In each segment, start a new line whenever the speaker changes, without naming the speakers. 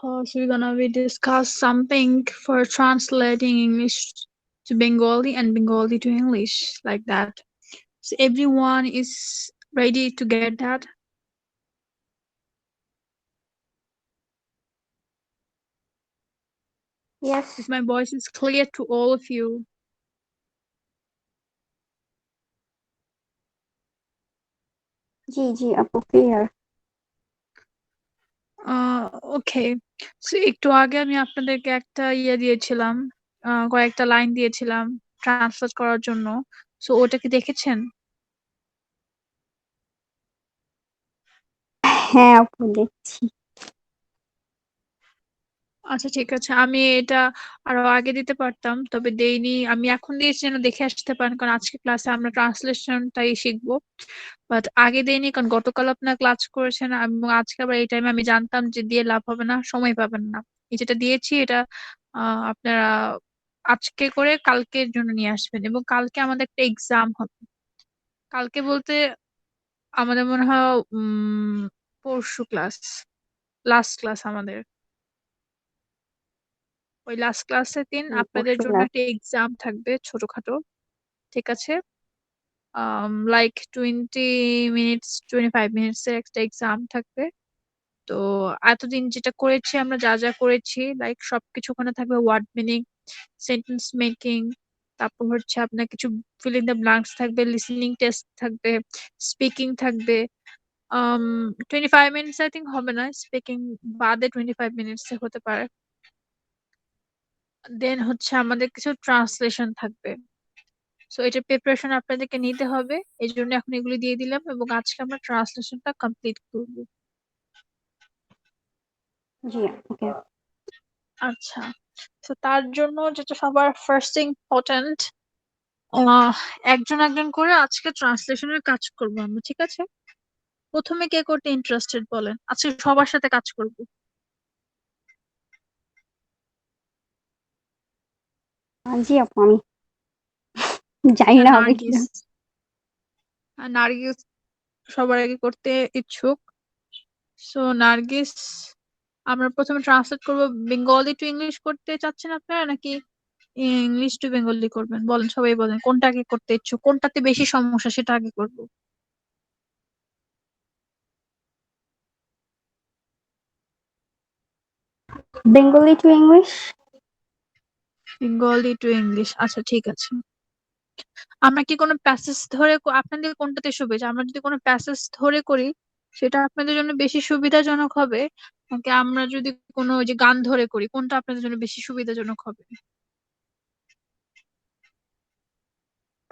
So we're gonna we discuss something for translating English to Bengali and Bengali to English, like that. So everyone is ready to get that. If
Yes,
my voice is clear to all of you.
জি জি আপু clear.
ওকে। So একটু আগে আমি আপনাদেরকে একটা দিয়েছিলাম, কয়েকটা line দিয়েছিলাম translate করার জন্য। সো ওটা কি দেখেছেন?
হ্যাঁ আপু দেখছি।
আচ্ছা ঠিক আছে, আমি এটা আরো আগে দিতে পারতাম, তবে দেইনি। আমি এখন দিয়েছি যেন দেখে আসতে পারেন, কারণ আজকে ক্লাসে আমরা ট্রান্সলেশনটাই শিখবো। বাট আগে দেইনি কারণ গতকাল আপনার ক্লাস করেছেন, এবং আজকে আবার এই টাইমে আমি জানতাম যে দিয়ে লাভ হবে না, সময় পাবেন না। এই যেটা দিয়েছি এটা আপনারা আজকে করে কালকের জন্য নিয়ে আসবেন, এবং কালকে আমাদের একটা এক্সাম হবে। কালকে বলতে আমাদের মনে হয় পরশু ক্লাস, লাস্ট ক্লাস আমাদের। ওই লাস্ট ক্লাসের দিন আপনাদের
পরশু
জন্য
ক্লাস।
একটা এক্সাম থাকবে ছোটখাটো, ঠিক আছে? লাইক 20 মিনিটস, 25 মিনিটস এর একটা এক্সাম থাকবে। তো এতদিন যেটা করেছি আমরা, যা যা করেছি লাইক সবকিছু ওখানে থাকবে। ওয়ার্ড মিনিং, সেন্টেন্স মেকিং, তারপর হচ্ছে আপনার কিছু ফিল ইন দ্য ব্ল্যাঙ্কস থাকবে, লিসেনিং টেস্ট থাকবে, স্পিকিং থাকবে। 25 মিনিটস আই থিঙ্ক হবে না, স্পিকিং বাদে 25 মিনিটস হতে পারে। দেন হচ্ছে আমাদের কিছু ট্রান্সলেশন থাকবে। সো এটার প্রিপারেশন আপনাদেরকে নিতে হবে, এই জন্য এখন এগুলো দিয়ে দিলাম, এবং আজকে আমরা ট্রান্সলেশনটা কমপ্লিট করব।
জি ওকে।
আচ্ছা, তো তার জন্য যেটা সবার ফার্স্ট ইম্পর্ট্যান্ট, একজন একজন করে আজকে ট্রান্সলেশনের কাজ করব আমরা, ঠিক আছে? প্রথমে কে করতে ইন্টারেস্টেড বলেন, আজকে সবার সাথে কাজ করব।
জি আপু আমি জানি না হবে কিনা।
নার্গিস, নার্গিস সবার আগে করতে ইচ্ছুক। সো নার্গিস, আমরা প্রথমে ট্রান্সলেট করব। বেঙ্গলি টু ইংলিশ করতে চাচ্ছেন আপনারা, নাকি ইংলিশ টু বেঙ্গলি করবেন? বলেন, সবাই বলেন কোনটা আগে করতে ইচ্ছুক, কোনটাতে বেশি সমস্যা সেটা আগে করব।
Bengali to English.
Bengali to English, আচ্ছা ঠিক আছে। আমরা কি কোনো প্যাসেজ ধরে আপনাদের কোনটাতে সুবিধা? আমরা যদি কোনো প্যাসেজ ধরে করি সেটা আপনাদের জন্য বেশি সুবিধাজনক হবে, নাকি আমরা যদি কোনো ওই যে গান ধরে করি, কোনটা আপনাদের জন্য বেশি সুবিধাজনক হবে?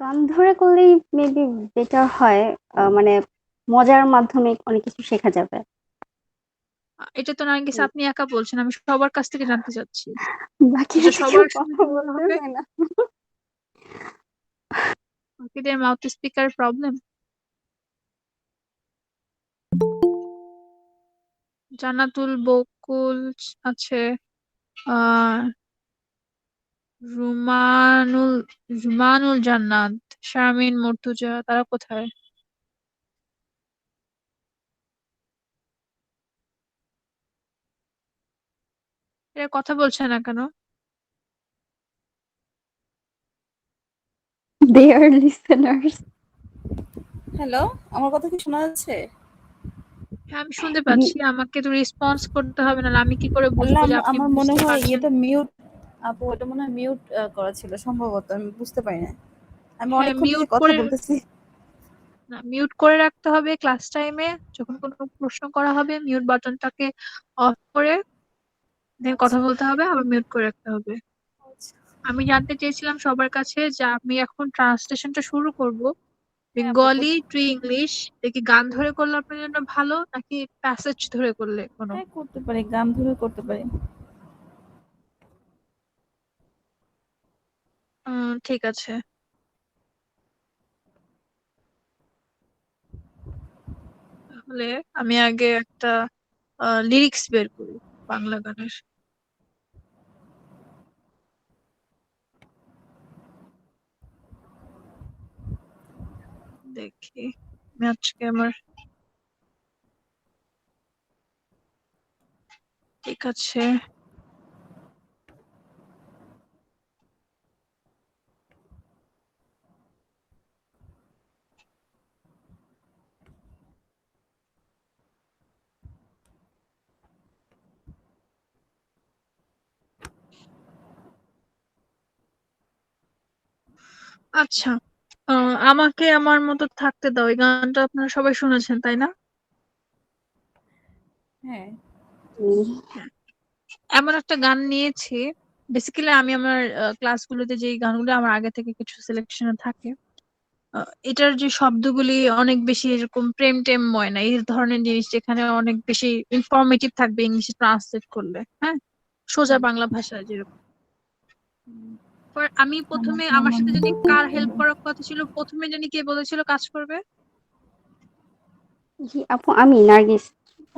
গান ধরে করলেই মেবি বেটার হয়। মানে মজার মাধ্যমে অনেক কিছু শেখা যাবে।
এটা তো নার্গিস আপনি একা বলছেন, আমি সবার কাছ থেকে জানতে চাচ্ছি।
বাকিরা
যেটা
তো কেউ
সবার
কথা
সুবিধাজনক হবে।
বলতেছে না।
বাকিদের মাউথ স্পিকার প্রবলেম। জান্নাতুল, বকুল আছে, আহ রুমানুল, রুমানুল জান্নাত, শারমিন, মর্তুজা, তারা কোথায়? এরা কথা বলছে না কেন?
দে আর লিসেনার্স।
হ্যালো, আমার কথা কি শোনা যাচ্ছে?
হ্যাঁ আমি শুনতে পাচ্ছি, আমাকে তো রেসপন্স করতে হবে, না আমি কি করে
আল্লাহ,
বুঝবো যে আপনি
আমার মনে
বুঝতে
হয়
পারছেন?
ইয়েটা মিউট। আপু এটা মনে হয় মিউট করা ছিল সম্ভবত, আমি বুঝতে পারি না। আমি
হ্যাঁ
অনেকক্ষণ থেকে
মিউট
কথা
করে,
বলতেছি।
না মিউট করে রাখতে হবে ক্লাস টাইমে। যখন কোনো প্রশ্ন করা হবে মিউট বাটনটাকে অফ করে দেন কথা
আচ্ছা
বলতে হবে, আবার মিউট করে রাখতে হবে।
আচ্ছা।
আমি জানতে চেয়েছিলাম সবার কাছে যে আমি এখন ট্রান্সলেশনটা শুরু করব
হ্যাঁ আপু
বেঙ্গলি টু ইংলিশ, দেখি গান ধরে করলে আপনার জন্য ভালো নাকি প্যাসেজ ধরে করলে কোনো?
হ্যাঁ করতে পারি, গান ধরে করতে পারি।
ঠিক আছে। তাহলে আমি আগে একটা লিরিক্স বের করি বাংলা গানের। দেখি আমি আজকে আমার ঠিক আছে। আচ্ছা, আমাকে আমার মতো থাকতে দাও, এই গানটা আপনারা সবাই শুনেছেন তাই না?
হ্যাঁ।
হ্যাঁ। এমন একটা গান নিয়েছি, বেসিক্যালি আমি আমার ক্লাসগুলোতে যে গানগুলো আমার আগে থেকে কিছু সিলেকশনে থাকে, এটার যে শব্দগুলি অনেক বেশি এরকম প্রেম টেমময় না, এই ধরনের জিনিস যেখানে অনেক বেশি ইনফরমেটিভ থাকবে ইংলিশে ট্রান্সলেট করলে, হ্যাঁ, সোজা
হুম,
বাংলা ভাষায় যেরকম।
হুম।
আমি প্রথমে,
আমাকে
আমার
আমার
সাথে
মতো
জানি কার
থাকতে
হেল্প
দাও।
করার কথা ছিল, প্রথমে জানি কে বলেছিল কাজ করবে?
জি আপু, আমি নার্গিস।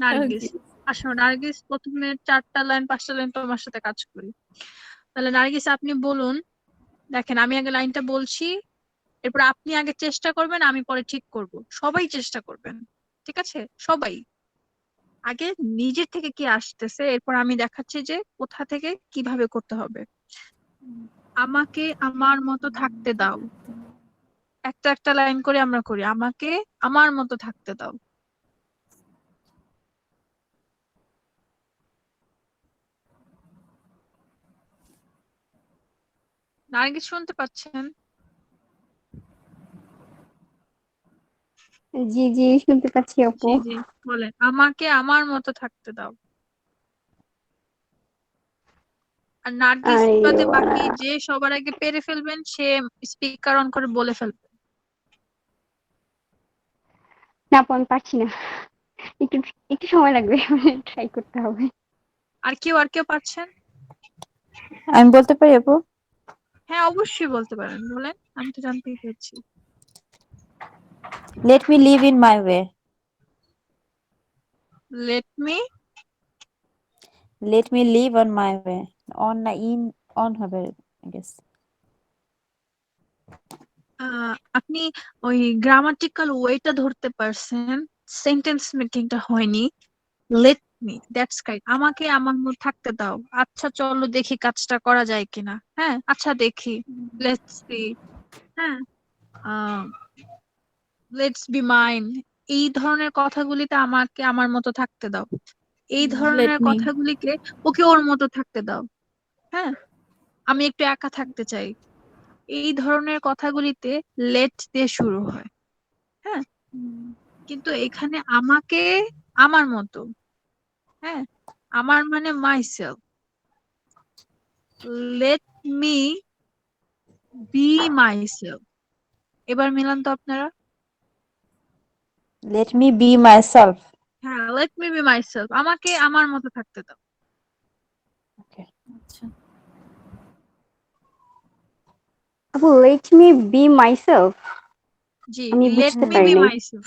নার্গিস।
ওকে।
আসো নার্গিস, প্রথমে 4টা লাইন 5টা লাইন তোমার সাথে কাজ করি। তাহলে নার্গিস আপনি বলুন। দেখেন আমি আগে লাইনটা বলছি, এরপর আপনি আগে চেষ্টা করবেন, আমি পরে ঠিক করব। সবাই চেষ্টা করবেন, ঠিক আছে? সবাই আগে নিজের থেকে কি আসতেছে, এরপর আমি দেখাচ্ছি যে কোথা থেকে কিভাবে করতে হবে। আমাকে আমার মতো থাকতে দাও, একটা একটা লাইন করে আমরা করি। আমাকে আমার মতো থাকতে দাও। নার্গিস শুনতে পাচ্ছেন?
জি জি, শুনতে পাচ্ছি আপু।
জি জি, বলেন আমাকে আমার মতো থাকতে দাও। আর নার্গিস
আরে
বাদে
বাবা,
বাকি যে সবার আগে পেরে ফেলবেন সে স্পিকার অন করে বলে ফেলবেন।
না আপু, আমি পারছি না। একটু একটু সময় লাগবে, ট্রাই করতে হবে।
আর কেউ পারছেন?
আমি বলতে পারি আপু?
হ্যাঁ অবশ্যই বলতে পারেন, বলেন, আমি তো জানতেই চাইছি।
Let me live in my way.
Let me,
let me live on my way. On না ইন, অন হবে আই গেস।
আপনি ওই গ্রামাটিক্যাল ওয়েটা ধরতে পারছেন, সেন্টেন্স মেকিংটা হয়নি। Let me, that's quite. আমাকে আমার মতো থাকতে দাও। আচ্ছা চলো দেখি কাজটা করা যায় কিনা, হ্যাঁ আচ্ছা দেখি, লেটস সি, হ্যাঁ, লেটস বি মাইন, এই ধরনের কথাগুলিতে আমাকে আমার মতো থাকতে দাও। এই
লেট
ধরনের
মি।
কথাগুলিকে ওকে ওর মতো থাকতে দাও, হ্যাঁ, আমি একটু একা থাকতে চাই। এই ধরনের কথাগুলিতে লেট দিয়ে শুরু হয়, হ্যাঁ। কিন্তু এখানে আমাকে আমার মতো, হ্যাঁ, আমার মানে myself, let me be myself. এবার মিলান তো আপনারা।
Let me be myself.
হ্যাঁ, let me be myself, আমাকে আমার মতো থাকতে দাও।
ওকে। আচ্ছা।
আপু, লেট মি বি মাইসেলফ,
জি,
আমি
লেট
বুঝতে
মি
পারি
বি
নাই।
My self.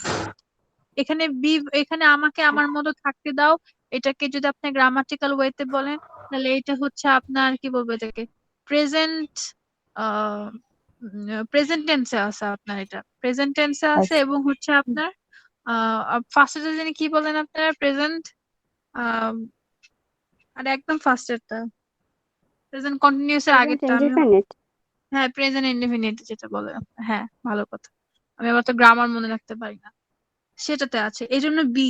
এখানে বি, এখানে আমাকে আমার মতো থাকতে দাও, এটাকে যদি আপনি গ্রামাটিক্যাল ওয়েতে বলেন তাহলে এটা হচ্ছে আপনার কি বলবো এটাকে, প্রেজেন্ট, প্রেজেন্ট টেন্সে আছে আপনার, এটা প্রেজেন্ট টেন্সে আছে
আচ্ছা।
এবং হচ্ছে আপনার ফার্স্টে জানি কি বলেন আপনারা, প্রেজেন্ট, আর একদম ফার্স্টেরটা প্রেজেন্ট কন্টিনিউয়াস এর
প্রেজেন্ট
আগেরটা আমি,
ইনডিফিনিট।
হ্যাঁ প্রেজেন্ট ইনডেফিনিট যেটা বলে হ্যাঁ ভালো কথা, আমি আবার তো গ্রামার মনে রাখতে পারি না, সেটাতে আছে, এই জন্য বি,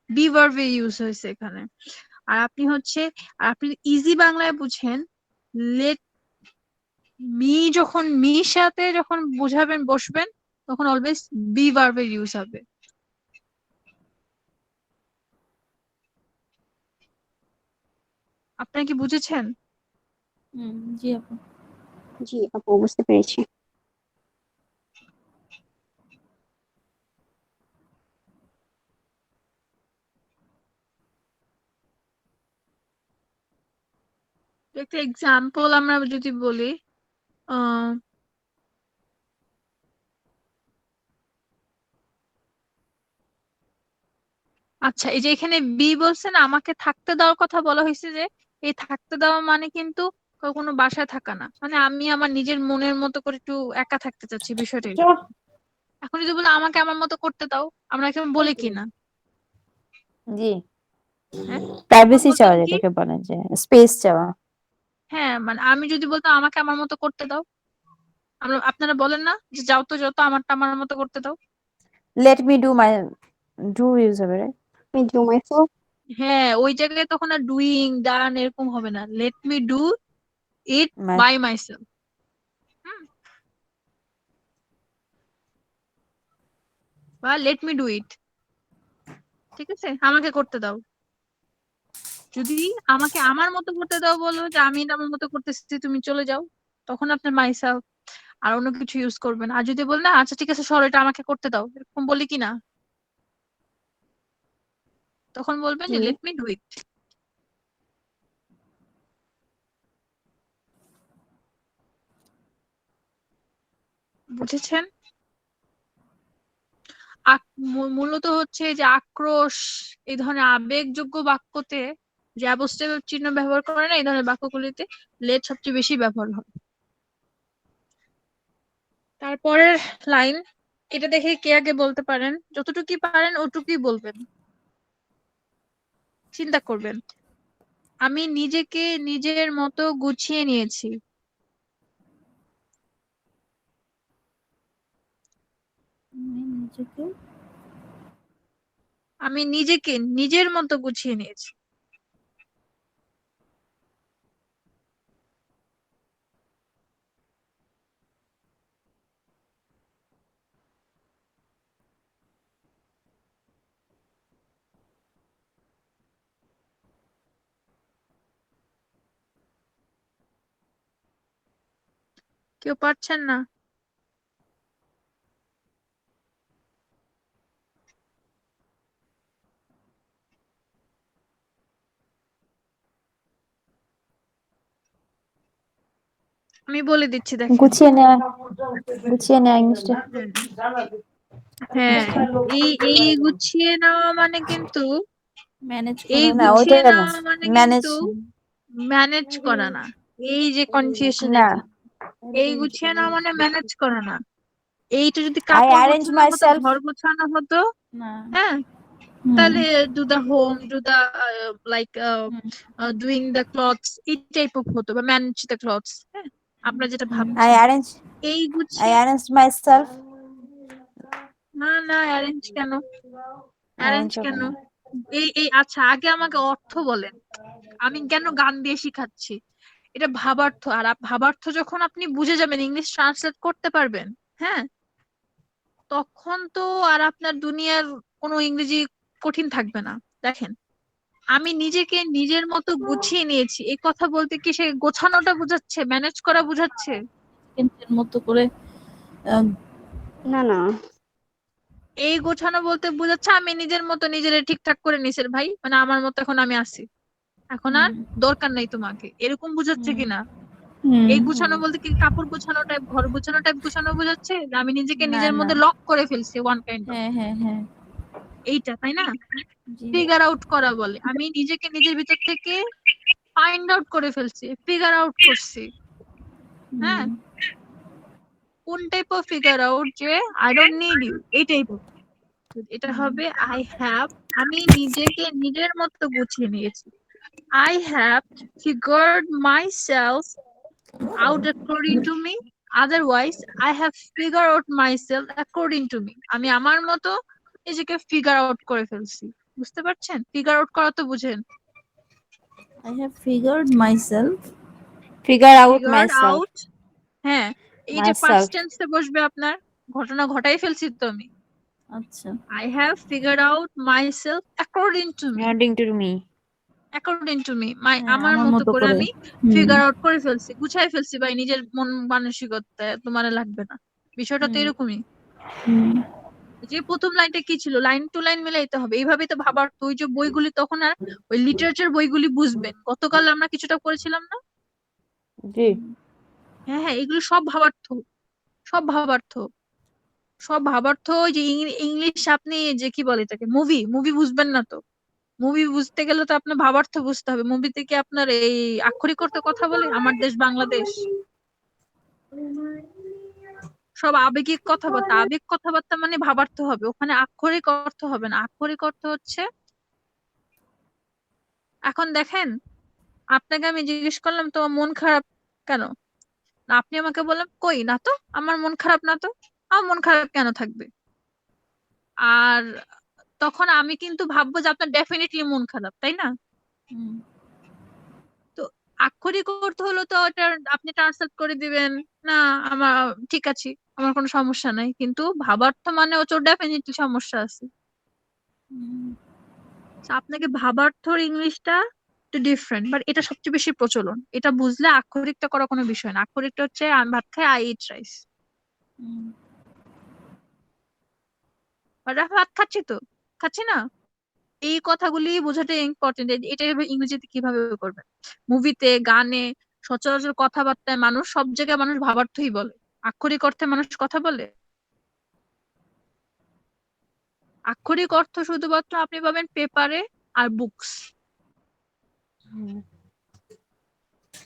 বি ভার্বে ইউজ হয়েছে এখানে। আর আপনি হচ্ছে, আর আপনি ইজি বাংলায় বুঝেন, লেট মি, যখন মির সাথে যখন বুঝাবেন বসবেন তখন অলওয়েজ বি ভার্বের ইউজ হবে। আপনারা কি বুঝেছেন?
জি আপু।
জি আপু, বুঝতে পেরেছি।
একটা এক্সাম্পল আমরা যদি বলি, আহ আচ্ছা এই যে এখানে বি বলছেন, আমাকে থাকতে দেওয়ার কথা বলা হয়েছে, যে এই থাকতে দেওয়া মানে কিন্তু কোনো বাসায় থাকা না, মানে আমি আমার নিজের মনের মতো করে একটু একা থাকতে চাচ্ছি, বিষয়টা
চল।
এরকম। এখন যদি বলো আমাকে আমার মতো করতে দাও, আমরা কেমন বলি কিনা?
জি।
হ্যাঁ, তখন
প্রাইভেসি
বলতেন
চাওয়া
কি,
যেটাকে বলে, যে স্পেস চাওয়া।
হ্যাঁ মানে আমি যদি বলতাম আমাকে আমার মতো করতে দাও, আপনারা বলেন না যে যাও তো যত আমারটা আমার মতো করতে দাও।
Let me do my, do use হবে right?
আমি ডু মাইসেলফ।
হ্যাঁ, ওই জায়গায় তখন আর ডুইং ডান এরকম হবে না, let me do it
My,
by myself. বা লেট মি ডু ইট, ঠিক আছে, আমাকে করতে দাও। যদি আমাকে আমার মতো করতে দাও বলো যে আমি এটা আমার মতো করতেছি তুমি চলে যাও, তখন আপনার মাইসেলফ আর অন্য কিছু ইউজ করবেন। আর যদি বল না আচ্ছা ঠিক আছে সরো এটা আমাকে করতে দাও, এরকম বলি কি না, তখন বলবেন যে
জি।
Let me do it. বুঝেছেন? মূলত হচ্ছে যে আক্রোশ, এই ধরনের আবেগযোগ্য বাক্যতে যে অ্যাপোস্ট্রোফ চিহ্ন ব্যবহার করে না, এই ধরনের বাক্যগুলিতে লেট সবচেয়ে বেশি ব্যবহার হয়। তারপরের লাইন, এটা দেখে কে আগে বলতে পারেন, যতটুকুই পারেন ওটুকুই বলবেন, চিন্তা করবেন। আমি নিজেকে নিজের মতো গুছিয়ে নিয়েছি।
আমি নিজেকে,
আমি নিজেকে নিজের মতো গুছিয়ে নিয়েছি। কেউ পারছেন না? আমি বলে দিচ্ছি দেখেন।
গুছিয়ে নেওয়া, গুছিয়ে নেওয়া ইংলিশটা।
হ্যাঁ, হ্যাঁ, এই এই গুছিয়ে নেওয়া মানে কিন্তু,
ম্যানেজ
এই
করা না, ওইটা
গুছিয়ে
না,
নেওয়া মানে
ম্যানেজ।
কিন্তু ম্যানেজ করা না। এই যে কনফিউশন
না,
এখানে, এই গুছিয়ে নেওয়া মানে ম্যানেজ করা না। এইটা যদি
আই
কাপড়
অ্যারেঞ্জ
গোছানো
মাই
হতো,
সেলফ।
ঘর গোছানো হতো,
না।
হ্যাঁ,
হুম।
তাহলে do the home, do the like
hmm.
Doing the clothes, এই টাইপ অফ হতো, বা ম্যানেজ দ্য ক্লথস। হ্যাঁ, আপনারা যেটা
আই
ভাবছেন।
অ্যারেঞ্জ,
এই
আই
গুছিয়ে,
অ্যারেঞ্জ মাই সেলফ।
না না, অ্যারেঞ্জ কেন, অ্যারেঞ্জ
অ্যারেঞ্জ হবে
কেন?
না।
এই এই আচ্ছা আগে আমাকে অর্থ বলেন, আমি কেন গান দিয়ে শিখাচ্ছি। এটা ভাবার্থ, আর ভাবার্থ যখন আপনি বুঝে যাবেন, ইংলিশ ট্রান্সলেট করতে পারবেন, হ্যাঁ, তখন তো আর আপনার দুনিয়ার কোনো ইংরেজি কঠিন থাকবে না। দেখেন, আমি নিজেকে নিজের মতো গুছিয়ে নিয়েছি, এই কথা বলতে কি সে গোছানোটা বোঝাচ্ছে, ম্যানেজ করা বোঝাচ্ছে?
সেকেন্ডের মতো করে। আহ,
না না।
এই গোছানো বলতে বোঝাচ্ছে আমি নিজের মতো নিজের ঠিকঠাক করে নিছেন ভাই, মানে আমার মতো এখন আমি আছি, এখন আর
হুম।
দরকার নেই তোমাকে, এরকম বুঝাচ্ছে
হুম।
কিনা?
হুম।
এই গুছানো বলতে কি কাপড় গোছানো টাইপ, ঘর গোছানো টাইপ গুছানো বোঝাচ্ছে, যে আমি নিজেকে
না
নিজের
না।
মধ্যে লক করে ফেলছি ওয়ান কাইন্ড অফ,
হ্যাঁ হ্যাঁ হ্যাঁ।
এইটা তাই না?
জি।
ফিগার আউট করা বলে, আমি নিজেকে নিজের ভিতর থেকে ফাইন্ড আউট করে ফেলছি, ফিগার আউট করছি। হ্যাঁ,
হুম।
কোন টাইপ অফ ফিগার আউট, যে আই ডোন্ট নিড ইউ, এই টাইপ অফ। এটা
হুম।
হবে আই হ্যাভ, আমি নিজেকে নিজের মতো গুছিয়ে নিয়েছি। I have figured myself out according to me, otherwise I have figured out myself according to me, আমি আমার মতো নিজেকে ফিগার আউট করে ফেলছি। বুঝতে পারছেন? ফিগার আউট করা তো বুঝেন,
I have figured myself. Figure out
figured
myself.
Out. হ্যাঁ, এই যে পাস্ট
Myself.
টেন্সে বসবে আপনার, ঘটনা ঘটাই ফেলছি তো আমি।
আচ্ছা।
I have figured out myself according to me,
According to me.
According to me, my
হ্যাঁ,
আমার
আমার
মতো
মতো
করে
করে।
আমি
হুম।
ফিগার আউট করে ফেলছি, গুছাই ফেলছি ভাই নিজের মন মানসিকতা, তোমার লাগবে না। বিষয়টা তো
হুম।
এরকমই।
হুম।
যে প্রথম লাইনটা কি ছিল, লাইন টু লাইন মিলাইতে হবে, এইভাবেই তো ভাবার। তো ওই যে বইগুলি তখন আর ওই লিটারেচার বইগুলি বুঝবেন, গতকাল আমরা কিছুটা পড়েছিলাম না?
জি।
হ্যাঁ হ্যাঁ, এগুলো সব ভাবার্থ, সব ভাবার্থ, সব ভাবার্থ। ওই যে ইংলিশ আপনি যে কি বলে এটাকে, মুভি মুভি বুঝবেন না তো, মুভি বুঝতে গেলে তো আপনার ভাবার্থ বুঝতে হবে। মুভিতে কি আপনার এই আক্ষরিক অর্থে কথা বলে, আমার দেশ বাংলাদেশ, সব আবেগিক কথাবার্তা, আবেগ কথাবার্তা মানে ভাবার্থ হবে, ওখানে আক্ষরিক অর্থ হবে না। আক্ষরিক অর্থ হচ্ছে এখন দেখেন, আপনাকে আমি জিজ্ঞেস করলাম তোমার মন খারাপ কেন, না আপনি আমাকে বললেন কই না তো, আমার মন খারাপ না তো, আমার মন খারাপ কেন থাকবে? আর তখন আমি কিন্তু ভাববো যে আপনার ডেফিনেটলি মন খারাপ, তাই না?
হুম।
তো আক্ষরিক অর্থ হলো তো ওটা আপনি ট্রান্সলেট করে দিবেন, না আমার ঠিক আছে, আমার কোনো সমস্যা নাই, কিন্তু ভাবার্থ মানে হচ্ছে ডেফিনেটলি সমস্যা আছে।
হুম।
So, আপনাকে ভাবার্থর ইংলিশটা একটু ডিফারেন্ট, বাট এটা সবচেয়ে বেশি প্রচলন। এটা বুঝলে আক্ষরিকটা করা কোনো বিষয় না। আক্ষরিকটা হচ্ছে আমি ভাত খাই, I eat rice.
Hmm.
But ভাত খাচ্ছি তো, খাচ্ছি না, এই কথাগুলি বোঝাটা ইম্পর্টেন্ট। এটা এবার ইংরেজিতে কিভাবে করবেন? মুভিতে, গানে, সচরাচর কথাবার্তায় মানুষ সব জায়গায় মানুষ ভাবার্থই বলে। আক্ষরিক অর্থে মানুষ কথা বলে? আক্ষরিক অর্থ শুধুমাত্র আপনি পাবেন পেপারে আর বুকস,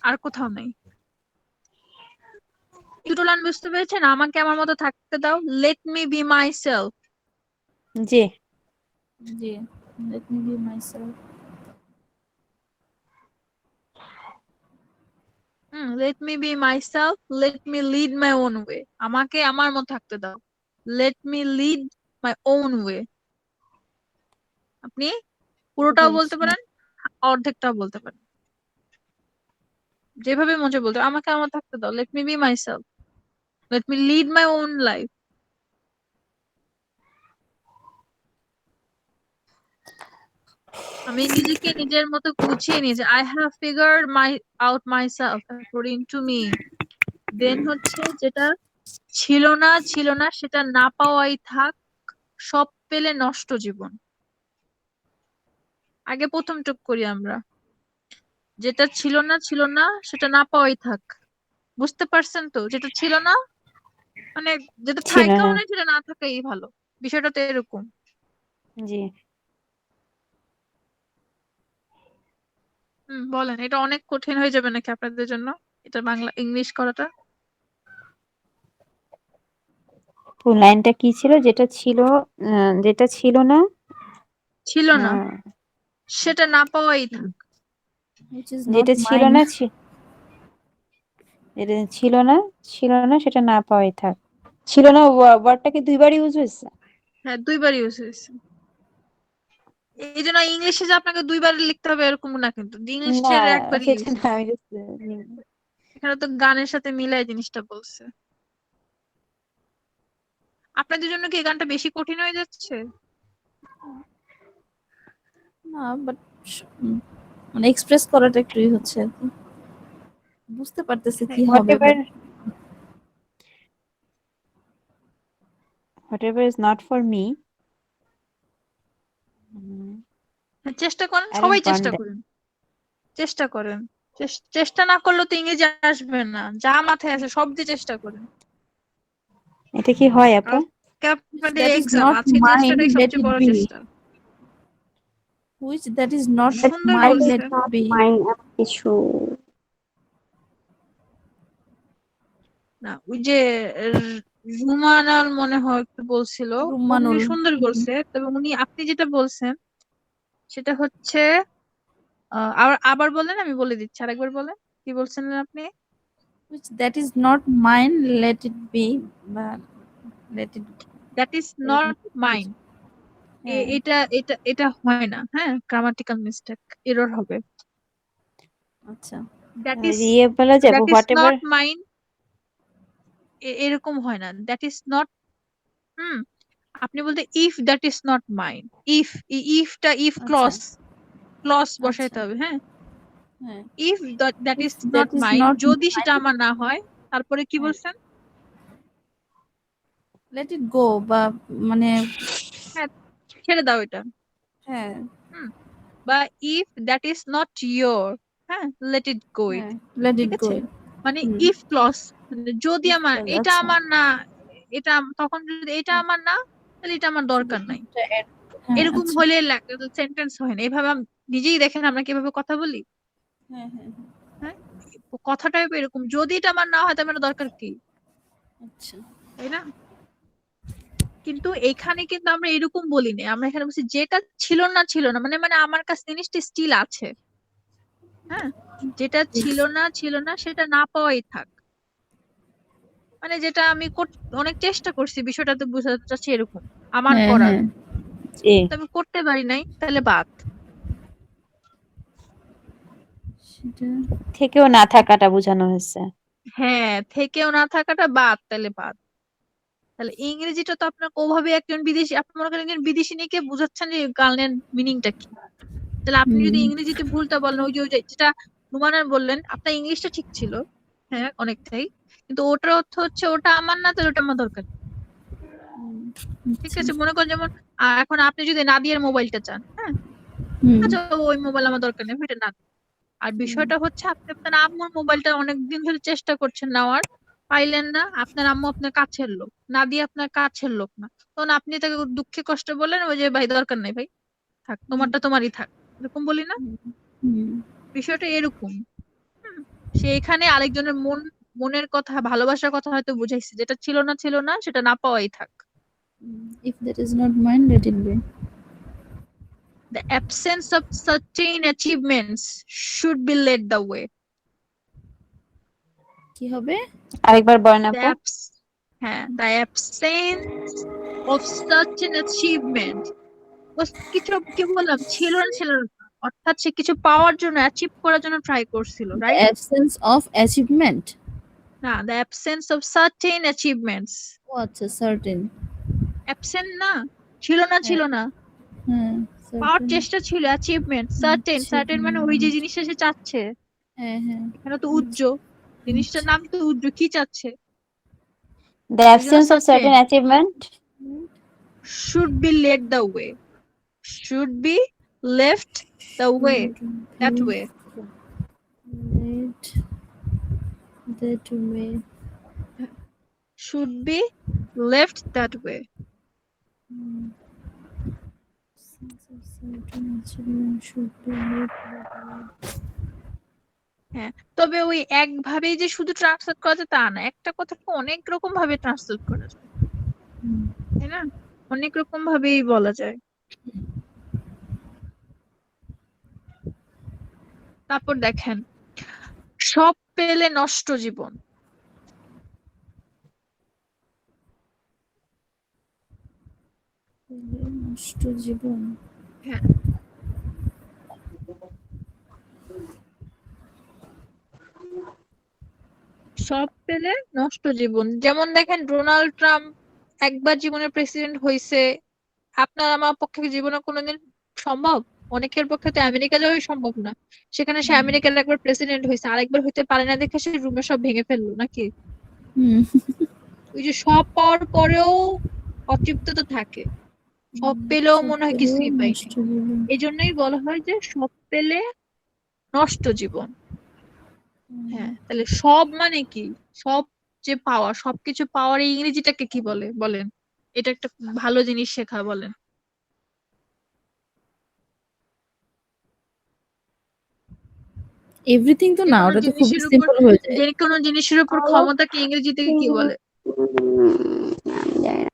আর কোথাও নাই। দুটো লাইন বুঝতে পেরেছেন? আমাকে আমার মতো থাকতে দাও, let me be my self.
G.
G, let me be myself.
Late me be myself, let me lead my own way. আমাকে আমার মতো থাকতে দাও, let me lead my own way. আপনি
বুঝতে
পুরোটাও বলতে
পেরেছি।
পারেন, অর্ধেকটাও বলতে পারেন, যেভাবে মজা বলতে আমাকে আমার থাকতে দাও, let me be myself, let me lead my own life. আমি নিজেকে নিজের মতো গুছিয়ে নিয়েছি, I have figured my out myself according to me. Then হচ্ছে যেটা ছিল না সেটা না পাওয়াই থাক, সব পেলে নষ্ট জীবন। আগে প্রথম টুক করি আমরা, যেটা ছিল না সেটা না পাওয়াই থাক। বুঝতে পারছেন তো? যেটা ছিল না মানে যেটা
ছিল
থাকাও
না।
না সেটা না থাকাই ভালো। বিষয়টা তো এরকম।
জি।
বলেন, এটা অনেক কঠিন হয়ে যাবে নাকি আপনাদের জন্য, এটা বাংলা ইংলিশ করাটা?
ফুল লাইনটা কি ছিল? যেটা ছিল না।
ছিল না
আহ,
সেটা না পাওয়াই থাক।
Which is not
যেটা ছিল
mine.
না যেটা ছিল না সেটা না পাওয়াই থাক। ছিল না ওয়ার্ডটা কি দুইবার ইউজ হয়েছে?
হ্যাঁ, দুইবার ইউজ হয়েছে। এই জন্য ইংলিশে যে আপনাকে দুইবার লিখতে হবে এরকম না, কিন্তু
না,
ইংলিশের একবারই
সেটা
ইউজ।
না, আমি just,
এখানে তো গানের সাথে মিলাই জিনিসটা বলছে। আপনাদের জন্য কি এই গানটা বেশি কঠিন হয়ে যাচ্ছে?
না, বাট মানে এক্সপ্রেস করাটা একটুই হচ্ছে আর কি। বুঝতে পারতেছি
হ্যাঁ,
কি হবে,
whatever
but
whatever is not for me,
চেষ্টা করেন,
I
সবাই
don't want
চেষ্টা
that.
করেন, চেষ্টা করেন। চেষ্টা না করলে তো ইংরেজি আসবে না, যা মাথায় আছে সব দিয়ে চেষ্টা করেন।
এটা কি হয় আপু?
আজকে আপনাদের
that is
এক্সাম,
not
আজকে
mine,
চেষ্টাটাই
let
সবচেয়ে
it
বড়
be.
চেষ্টা।
Which that is not
That
সুন্দর
mine,
is
let
বলছেন।
it
not
be.
mine, এমন কিছু।
না, ওই যে রুমানাল মনে হয় একটু বলছিল, উনি
রুমানুল।
সুন্দর বলছে, তবে উনি আপনি যেটা বলছেন সেটা হচ্ছে আবার আবার বলেন, আমি বলে দিচ্ছি, আরেকবার বলেন কি বলছেন আপনি।
Which that is not mine, let it be. বা let it
দ্যাট ইজ
এরকম
নট
কিছু
মাইন।
কিছু। হ্যাঁ।
এটা এটা এটা হয় না, হ্যাঁ, গ্রামাটিক্যাল মিস্টেক, এরর হবে।
আচ্ছা।
দ্যাট ইজ
ইয়ে বলা যাবে
that is
whatever.
Not mine, এরকম হয় না। দ্যাট ইজ নট, হুম, আপনি বলতে if that is not mine, if, ইফটা ইফ
আচ্ছা।
ক্লজ, ক্লজ
আচ্ছা।
বসাইতে হবে, হ্যাঁ।
হ্যাঁ।
If that
If
is not
that is
mine,
not
যদি সেটা
mine,
আমার না হয়, তারপরে কি
হ্যাঁ,
বলছেন?
let it go, বা মানে
হ্যাঁ, ছেড়ে দাও এটা।
হ্যাঁ,
হুম, বা if that is not your, হ্যাঁ, লেট ইট গো ইট।
হ্যাঁ, let
ঠিক
it go.
আছে, মানে
হুম।
ইফ ক্লজ, যদি
If
আমার
clause,
এটা
আচ্ছা।
আমার না, এটা তখন যদি এটা আমার না, তাহলে এটা আমার
শুধু
দরকার নাই।
ifটা add, হ্যাঁ,
এরকম
আচ্ছা।
হলে সেন্টেন্স হয় না। এভাবে নিজেই দেখেন আমরা কিভাবে কথা বলি।
হ্যাঁ, হ্যাঁ, হ্যাঁ।
হ্যাঁ, কথাটাই এরকম, যদি এটা আমার না হয় তাহলে আমার দরকার কি,
আচ্ছা।
তাই না? কিন্তু এখানে কিন্তু আমরা এরকম বলি না, আমরা এখানে বলছি যেটা ছিল না মানে মানে আমার কাছে জিনিসটা স্টিল আছে। হ্যাঁ, যেটা ছিল না সেটা না পাওয়াই থাক। মানে যেটা আমি অনেক চেষ্টা করছি বিষয়টাতে বোঝাতে চাচ্ছি এরকম আমার
হ্যাঁ
করার,
হ্যাঁ জি
তো আমি করতে পারি নাই, তাহলে বাদ।
সেটা
থেকেও না থাকাটা বোঝানো হয়েছে।
হ্যাঁ, থেকেও না থাকাটা বাদ, তাহলে বাদ। তাহলে ইংরেজিটা তো আপনার ওভাবে একজন বিদেশি, আপনি মনে করেন একজন বিদেশি নিয়ে বুঝাচ্ছেন যে গানের মিনিংটা কি, তাহলে আপনি যদি
হুম
ইংরেজিতে ভুলটা বলেন, ওই যে যেটা রুমানার বললেন, আপনার ইংলিশটা ঠিক ছিল, হ্যাঁ অনেকটাই, কিন্তু ওটার অর্থ হচ্ছে ওটা আমার না, তাহলে ওটা আমার দরকার নেই। ঠিক
আচ্ছা
আছে, মনে করেন যেমন এখন আপনি যদি নাদিয়ার মোবাইলটা চান, হ্যাঁ,
হুম
আচ্ছা ওই মোবাইল আমার দরকার নেই, এটা না। আর বিষয়টা হচ্ছে আপনি আপনার আম্মুর মোবাইলটা অনেকদিন ধরে চেষ্টা করছেন নেওয়ার, পাইলেন না, আপনার আম্মু আপনার কাছের লোক, নাদিয়া আপনার কাছের লোক না, তখন আপনি তাকে দুঃখে কষ্ট বলেন ওই যে ভাই দরকার নাই ভাই, থাক তোমারটা তোমারই থাক, এরকম বলি না?
হুম
বিষয়টা এরকম। হুম, সে এখানে আরেকজনের মনের কথা, ভালোবাসার কথা হয়তো বুঝাইছে, যেটা ছিল না সেটা না পাওয়াই থাক।
if that is not mine let it be
The absence of certain achievements should be led the way.
কি হবে
আরেকবার বলেন
The
আপু।
হ্যাঁ, the absence of certain achievement, কিছু কি বললাম, ছিল না, অর্থাৎ সে কিছু পাওয়ার জন্য, অ্যাচিভ করার জন্য ট্রাই করছিল,
the
right?
absence of achievement
না, the absence of certain achievements,
ও আচ্ছা certain
অ্যাবসেন্ট না, ছিল
হ্যাঁ
না,
হ্যাঁ
পাওয়ার
certain
চেষ্টা ছিল, অ্যাচিভমেন্ট, সার্টেন মানে ওই যে
achievement
জিনিসটা সে চাচ্ছে।
হ্যাঁ হ্যাঁ
এখানে তো উজ্জ,
আচ্ছা
জিনিসটার
আচ্ছা
নাম তো উজ্জ, কি চাচ্ছে,
দ্য
এই জন্য
absence of
certain.
Certain achievement
should be led the way, should be left the way, that way.
Let that way
Should be left that way.
sense of certain achievement should be made
হ্যাঁ, তবে ওই একভাবেই যে শুধু translate করা যায় তা না, একটা কথাকে অনেক রকম ভাবে ট্রান্সলেট করা যায়, তাই না? অনেক রকম ভাবেই বলা যায়। তারপর দেখেন, সব পেলে নষ্ট জীবন।
নষ্ট জীবন
হ্যাঁ, সব পেলে নষ্ট জীবন, যেমন দেখেন ডোনাল্ড ট্রাম্প একবার জীবনের প্রেসিডেন্ট হয়েছে, আপনার আমার পক্ষে কি জীবনে কোনোদিন সম্ভব? অনেকের পক্ষে তো আমেরিকা যাওয়াই সম্ভব না, সেখানে সে আমেরিকার একবার প্রেসিডেন্ট হয়েছে, আরেকবার হইতে পারে না দেখে সে রুমে সব ভেঙে ফেললো নাকি?
হুম
ওই যে সব পাওয়ার পরেও অতৃপ্ততা থাকে, সব পেলেও
সব
মনে হয়
পেলেও
কিছুই পাইনি।
নষ্ট জীবন
এই জন্যই বলা হয় যে সব পেলে নষ্ট জীবন। হ্যাঁ, তাহলে সব মানে কি? সব যে পাওয়া, সবকিছু পাওয়ার এই ইংরেজিটাকে কি বলে বলেন? এটা একটা ভালো জিনিস শেখা, বলেন।
এভরিথিং তো
যে
না
কোনো
ওটা তো খুবই
জিনিসের উপর,
সিম্পল হয়ে যায়
যে কোনো জিনিসের উপর
all of
ক্ষমতাকে ইংরেজিতে কি বলে?
আমি জানি না।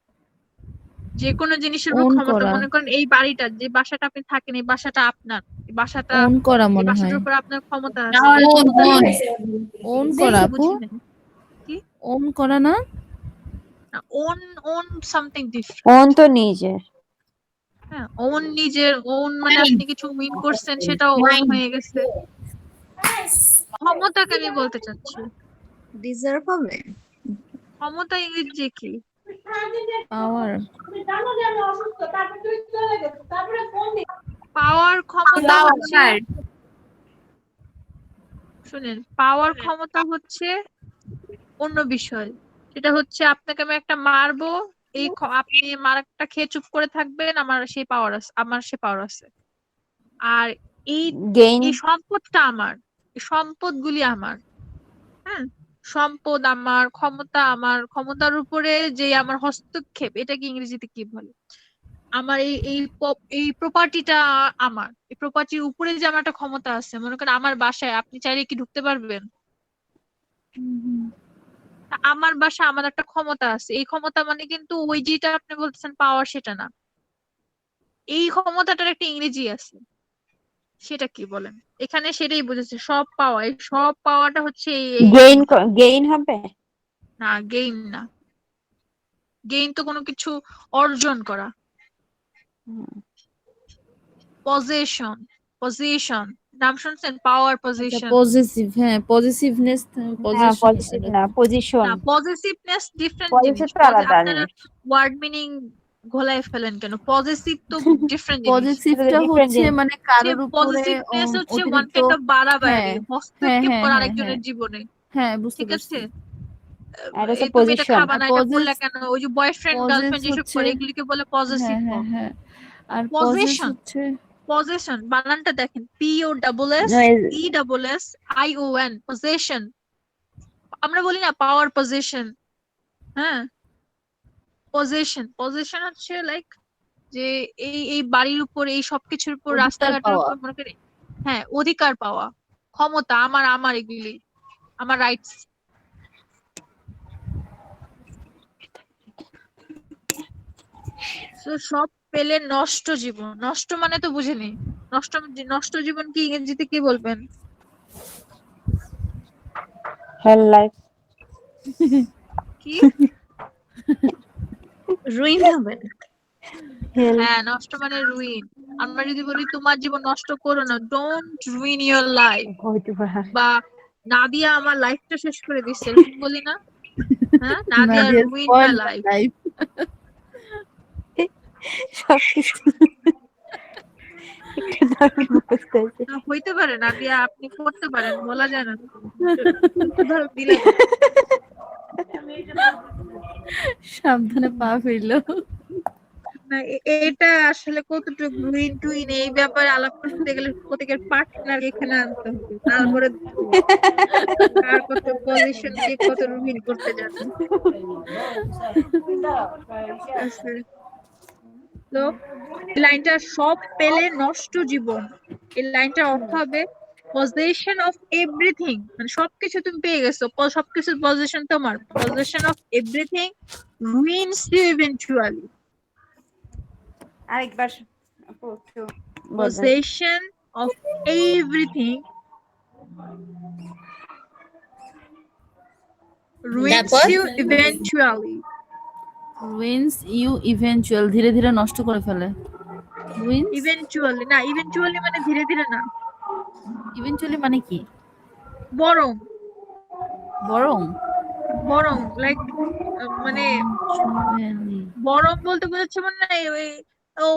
যে কোনো জিনিসের উপর
ওন
ক্ষমতা,
করা
মনে করেন এই বাড়িটা, যে বাসাটা আপনি থাকেন, এই বাসাটা আপনার, এই বাসাটা,
ওন করা
এই
মনে হয়
বাসাটার উপর আপনার ক্ষমতা আছে,
ওন
ক্ষমতা
ওন
আছে।
ওন করা আপু
বুঝি নাই কি
ওন করা না
না, own, own something
own
different.
তো নিজের।
হ্যাঁ, ওন নিজের, ওন মানে আপনি কিছু উইন করছেন, সেটাও ওন হয়ে গেছে। ক্ষমতাকে আমি বলতে চাচ্ছি,
ডিজার্ভ হবে
ক্ষমতা ইংরেজি কি?
পাওয়ার
পাওয়ার ক্ষমতা হচ্ছে, শুনেন, পাওয়ার ক্ষমতা হচ্ছে অন্য বিষয়। সেটা হচ্ছে আপনাকে আমি একটা মারবো, আপনি মারাটা খেয়ে চুপ করে থাকবেন, আমার সেই পাওয়ার আছে, আমার সে পাওয়ার আছে। আর এই
গেইন।
এই সম্পদটা আমার, এই সম্পদগুলি আমার, হ্যাঁ, সম্পদ আমার, ক্ষমতা আমার, ক্ষমতার উপরে যে আমার হস্তক্ষেপ, এটাকে ইংরেজিতে কি বলে? আমার এই প্রপার্টিটা আমার, এই প্রপার্টির উপরে যে আমার একটা ক্ষমতা আছে, মনে করেন আমার বাসায় আপনি চাইলে কি ঢুকতে পারবেন? তা আমার বাসা, আমার একটা ক্ষমতা আছে, এই ক্ষমতা মানে কিন্তু ওই যেটা আপনি বলতেছেন পাওয়ার, সেটা না, এই ক্ষমতাটার একটা ইংরেজি আছে। সেটা কি বলেন? এখানে সেটাই বুঝেছে, সব পাওয়া, এই সব পাওয়াটা হচ্ছে
গেইন গেইন হবে।
না, গেইন না। গেইন তো কোনো কিছু অর্জন করা।
হুম,
পজেশন, পজিশন, নাম শুনছেন? পাওয়ার
আচ্ছা
পজিশন।
পজিটিভ, হ্যাঁ পজিটিভনেস,
হ্যাঁ
পজিশন।
পজিটিভ না, পজিশন।
না, পজিটিভনেস ডিফারেন্ট জিনিস।
পজিটিভ তো আলাদা
আপনারা
জিনিস।
ওয়ার্ড মিনিং ঘোলায় ফেলেন কেন? পজিটিভ তো ডিফারেন্ট জিনিস।
পজিটিভটা
ডিফারেন্ট
হচ্ছে
জিনিস।
মানে
সে
কারোর উপরে
পজিটিভনেস হচ্ছে ওয়ান
অতিরিক্ত।
কাইন্ড অফ বাড়াবাড়ি,
হ্যাঁ হ্যাঁ
হস্তক্ষেপ
হ্যাঁ
করা
হ্যাঁ হ্যাঁ
আরেকজনের জীবনে।
হ্যাঁ, বুঝতে
ঠিক আছে?
পারছি।
আর হচ্ছে
এই তুমি এটা
পজিশন।
খাবা
আর
না, এটা
পজেস
করলে কেন? ওই যে বয়ফ্রেন্ড
পজেস
গার্লফ্রেন্ড যেসব
হচ্ছে,
করে এগুলিকে বলে পজিটিভ
হ্যাঁ হ্যাঁ
ভাব।
হ্যাঁ, আর পজেস
পজিশন,
হচ্ছে
পজিশন বানানটা দেখেন, P O double S E double S I O N, position. আমরা বলি না পাওয়ার পজিশন? হ্যাঁ, পজিশন, পজিশন হচ্ছে লাইক যে এই বাড়ির উপর, এই সবকিছুর উপর,
অধিকার
রাস্তাঘাটের
পাওয়া।
উপর মনে করি, হ্যাঁ অধিকার পাওয়া, ক্ষমতা, আমার আমার এগুলি, আমার রাইটস। সব পেলে নষ্ট জীবন, নষ্ট মানে তো বুঝেনি। নষ্ট, নষ্ট জীবন কি ইংরেজিতে কি বলবেন?
হেল লাইফ।
কি?
রুইন্ড হবেন।
হেল।
হ্যাঁ, নষ্ট মানে রুইন। আমরা যদি বলি তোমার জীবন নষ্ট করো না, ডোন্ট রুইন ইওর লাইফ,
হইতে পারে।
বা নাদিয়া আমার লাইফটা শেষ করে দিচ্ছে, এরকম বলি না? হ্যাঁ, Nadia
Nadia
ruin my
spoil my
life.
Life.
সবকিছু একটু দারুণ মুখস্থ হয়েছে।
হইতে পারে নাদিয়া, আপনি করতে পারেন, বলা যায় না। উদাহরণ দিলাম।
সাবধানে পা ফেললো।
না, এটা আসলে কতটুকু রুইন টুইন এই ব্যাপারে আলাপ করতে গেলে প্রত্যেকের পার্টনার এখানে আনতে হবে, তারপরে কার কত পজিশন, কে কত রুইন করতে জানে। ঠিক আছে, তো এই লাইনটা সব পেলে নষ্ট জীবন, এই লাইনটার অর্থ হবে পজিশন অফ এভরিথিং, মানে সবকিছু তুমি পেয়ে গেছো, সবকিছু পজিশন তোমার, position of everything ruins you eventually.
আরেকবার আপু একটু বলবেন?
Possession of everything ruins
তারপর
you eventually.
উইন্স ইউ ইভেন্চুয়াল, ধীরে ধীরে নষ্ট করে ফেলে। উইন্স
Eventually না, eventually মানে ধীরে ধীরে না,
ইভেন্চুয়ালি মানে কি?
বরং,
বরং।
বরং লাইক মানে বরং বলতে বোঝাচ্ছে মানে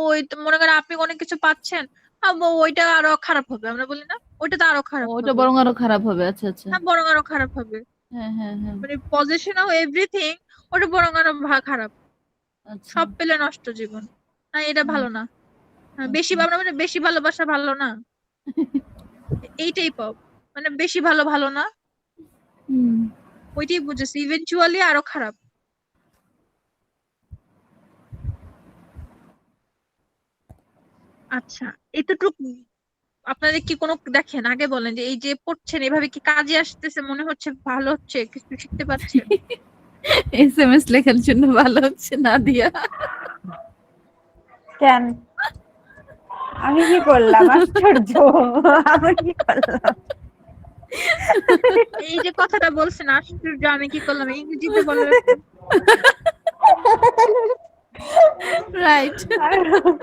ওই তো মনে করেন আপনি অনেক কিছু পাচ্ছেন, ওইটা আরো খারাপ হবে, আমরা বলি না ওইটা তো আরো খারাপ
ওটা
হবে।
বরং আরো খারাপ হবে। আচ্ছা আচ্ছা,
হ্যাঁ, বরং আরো খারাপ হবে,
হ্যাঁ হ্যাঁ হ্যাঁ,
মানে পজিশন অফ এভরিথিং, ওটা বরং আরো খারাপ।
আচ্ছা
সব পেলে নষ্ট জীবন, না এটা ভালো না। হ্যাঁ, বেশি
আচ্ছা।
আমরা মানে বেশি ভালোবাসা ভালো না, এইটাই পাও, মানে বেশি ভালো ভালো না,
হুম,
ওইটাই বুঝেছি, ইভেনচুয়ালি আরো খারাপ। আচ্ছা, এতটুকু আপনাদের কি কোনো, দেখেন আগে বলেন যে এই যে পড়ছেন এভাবে কি কাজে আসতেছে, মনে হচ্ছে ভালো হচ্ছে, কিছু শিখতে পারছেন?
এসএমএস লেখার জন্য ভালো হচ্ছে নাদিয়া।
কেন আমি কি করলাম? আশ্চর্য, আমি কি করলাম?
এই যে কথাটা বলছেন আশ্চর্য, আমি কি করলাম, ইংরেজিতে বলেন।
রাইট।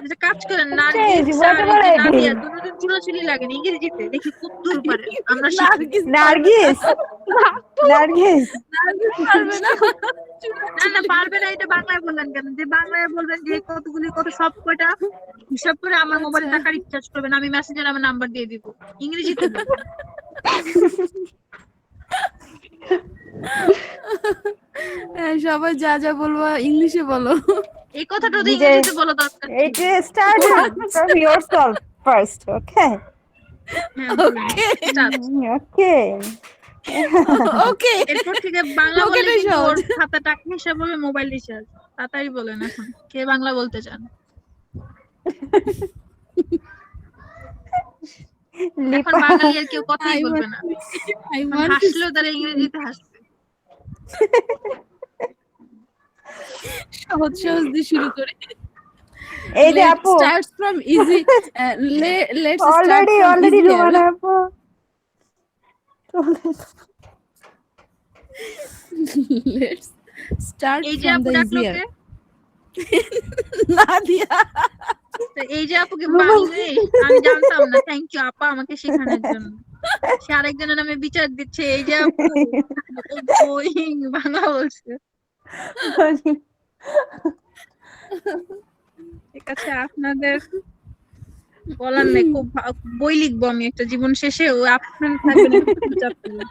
একটা কাজ করেন,
এই
নার্গিস আর
জীবনে
এই যে
বলে
নাদিয়া দুজন চুলাচুলি লাগেন ইংরেজিতে, দেখি কত দূর পারেন, আমরা শিখি।
নার্গিস
নার্গিস, নার্গিস
পারবে না।
না না, পারবে না, এটা বাংলায় বললেন কেন? যে বাংলায় বলবেন যে কতগুলি কত সব কয়টা হিসাব করে আমার মোবাইলে
আচ্ছা।
টাকা রিচার্জ করবেন, আমি মেসেঞ্জারে আমার নাম্বার দিয়ে দিব, ইংরেজিতে বলবেন।
হ্যাঁ, সবাই যা যা বলবো ইংলিশে বলো।
এই কথাটা তো
নিজে
ইংরেজিতে বলা দরকার ছিল।
it start from yourself first, okay?
হ্যাঁ, বলেন। Start.
ওকে
ওকে,
এরপর থেকে বাংলা বললে
ওকেটাই
কিন্তু ওর
সহজ।
খাতা টাকা হিসাব হবে, মোবাইল রিচার্জ। তাড়াতাড়ি বলেন এখন, কে বাংলা বলতে চান? এখন বাঙালি আর কেউ কথাই
I
বলবে
want-
না,
I
এখন
want to
হাসলেও তারা ইংরেজিতে হাসবে।
সহজ সহজ দিয়ে শুরু করে।
এই যে আপু
starts from easy. Let's start
already
from
already
easier.
Rumana আপু
Let's start
এই যে
from
আপু
the
ডাকলো
easier.
কে?
Nadia.
তো এই যে আপুকে বাংলাদেশ আমি জানতাম না, থ্যাংক ইউ আপা আমাকে শেখানোর জন্য। সে আরেকজনের নামে বিচার দিচ্ছে, এই যে আপু গোয়িং বাংলা বলছে। ঠিক আছে, আপনাদের বলার নাই, খুব বই লিখবো আমি একটা জীবন শেষে, ও আপনার থাকবেন একটা ছোট চ্যাপ্টারে।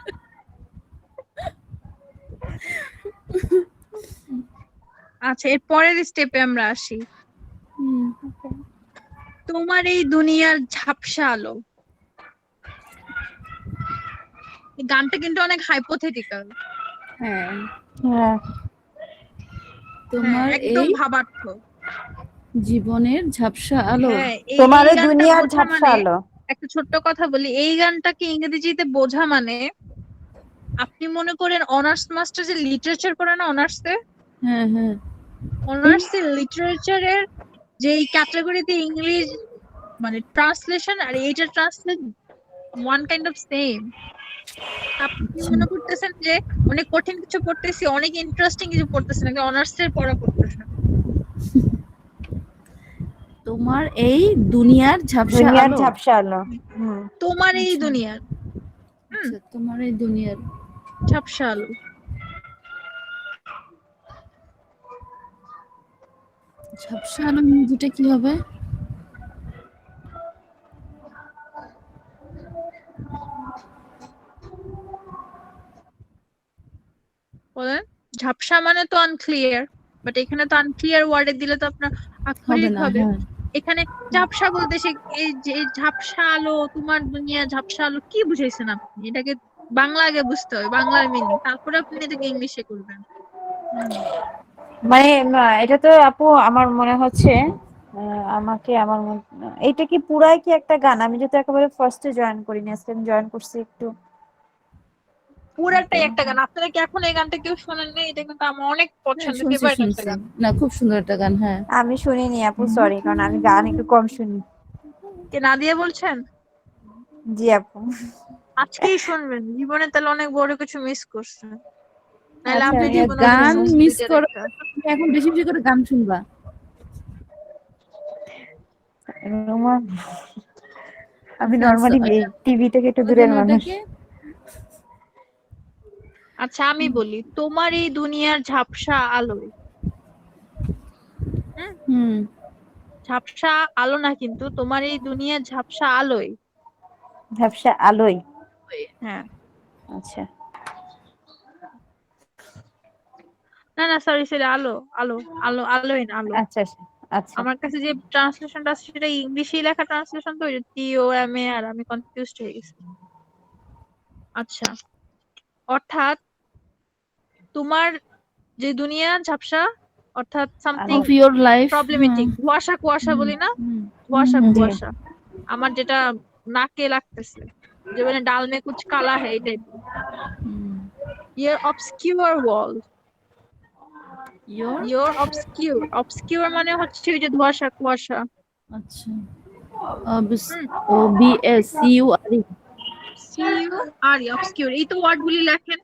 আচ্ছা, এর পরের স্টেপে আমরা আসি। তোমার এই দুনিয়ার ঝাপসা আলো। এই গানটা কিন্তু অনেক হাইপোথেটিক্যাল।
হ্যাঁ,
হ্যাঁ
তোমার
একদম
এই
ভাবার্থ।
জীবনের ঝাপসা আলো।
হ্যাঁ,
তোমার
এই
এই
গানটা
দুনিয়ার
বোঝা
ঝাপসা
মানে,
আলো
একটা ছোট্ট কথা বলি, এই গানটাকে ইংরেজিতে বোঝা মানে আপনি মনে করেন অনার্স মাস্টার যে লিটারেচার পড়ে না, অনার্সে
হ্যাঁ হ্যাঁ
অনার্সে লিটারেচারের যে ক্যাটাগরিতে ইংলিশ মানে ট্রান্সলেশন আর এইটা translate one kind of same. আপনি মনে করতেছেন যে অনেক কঠিন কিছু পড়তেছি, অনেক ইন্টারেস্টিং কিছু পড়তেছি, নাকি অনার্সের পড়া পড়তেছেন।
তোমার এই দুনিয়ার ঝাপসা
দুনিয়ার
আলো।
ঝাপসা আলো
তোমার এই
আচ্ছা।
দুনিয়ার
আচ্ছা, তোমার এই দুনিয়ার
ঝাপসা আলো।
ঝাপসা আলো ইংরেজিটা কি হবে?
বলেন। ঝাপসা মানে তো আনক্লিয়ার, বাট এখানে তো আনক্লিয়ার ওয়ার্ডে দিলে তো আপনার
হবে
আক্ষরিক
না।
হবে।
হ্যাঁ,
এখানে ঝাপসা বলতে সে এই যে এই ঝাপসা আলো, তোমার দুনিয়া ঝাপসা আলো, কি বুঝাইছেন আপনি? এটাকে বাংলা আগে বুঝতে হবে, বাংলার মিনিং, তারপরে আপনি এটাকে ইংলিশে করবেন।
মানে এটা তো আপু আমার মনে হচ্ছে এইটা কি পুরাই কি একটা গান? আমি যেহেতু একেবারে ফার্স্টে জয়েন করিনি, আজকে আমি জয়েন করছি একটু।
পুরাটাই একটা গান। আপনারা কি এখন এই গানটা কেউ শোনেন না? এটা কিন্তু আমার অনেক পছন্দের,
শুনছি
ফেভারিট একটা
শুনছি।
গান।
না, খুব সুন্দর একটা গান। হ্যাঁ,
আমি শুনিনি আপু, সরি, কারণ আমি গান একটু কম শুনি।
কে নাদিয়া বলছেন?
জি আপু।
আজকেই শুনবেন, জীবনে তাহলে অনেক বড় কিছু মিস করছেন, নাহলে
আচ্ছা,
আপনি
আমি
জীবনে
গান
মিস
মিস
দুইটার
করো,
একটা।
তুমি এখন বেশি বেশি করে গান শুনবা।
রুমা, আমি
আচ্ছা,
নর্মালি টিভি থেকে একটু দূরের মানুষ।
ওটাকে
আচ্ছা আমি বলি, তোমার এই দুনিয়ার ঝাপসা আলোয়।
হুম
ঝাপসা আলো না, কিন্তু তোমার এই দুনিয়ার ঝাপসা আলোয়।
ঝাপসা আলোয়।
হ্যাঁ,
আচ্ছা
না না, সরি সরি, আলো আলো আলো আলোয় না, আলো।
আচ্ছা আচ্ছা আচ্ছা।
আমার কাছে যে ট্রান্সলেশনটা আছে সেটা ইংলিশেই লেখা ট্রান্সলেশন, তো TOMA, আর আমি কনফিউজড হয়ে গেছি। আচ্ছা, অর্থাৎ তোমার যে দুনিয়া ঝাপসা, অর্থাৎ something
of your life.
Problematic, কুয়াশা কুয়াশা বলি না, কুয়াশা
জি।
কুয়াশা। আমার যেটা নাকে লাগতেছে, যে মানে ডাল মে কুছ কালা হে, এই টাইপের। Your obscure world,
your
your obscure, obscure মানে হচ্ছে ওই যে ধোঁয়াশা কুয়াশা।
আচ্ছা, OBSCURE।
obscure, এই তো ওয়ার্ড গুলি লেখেন,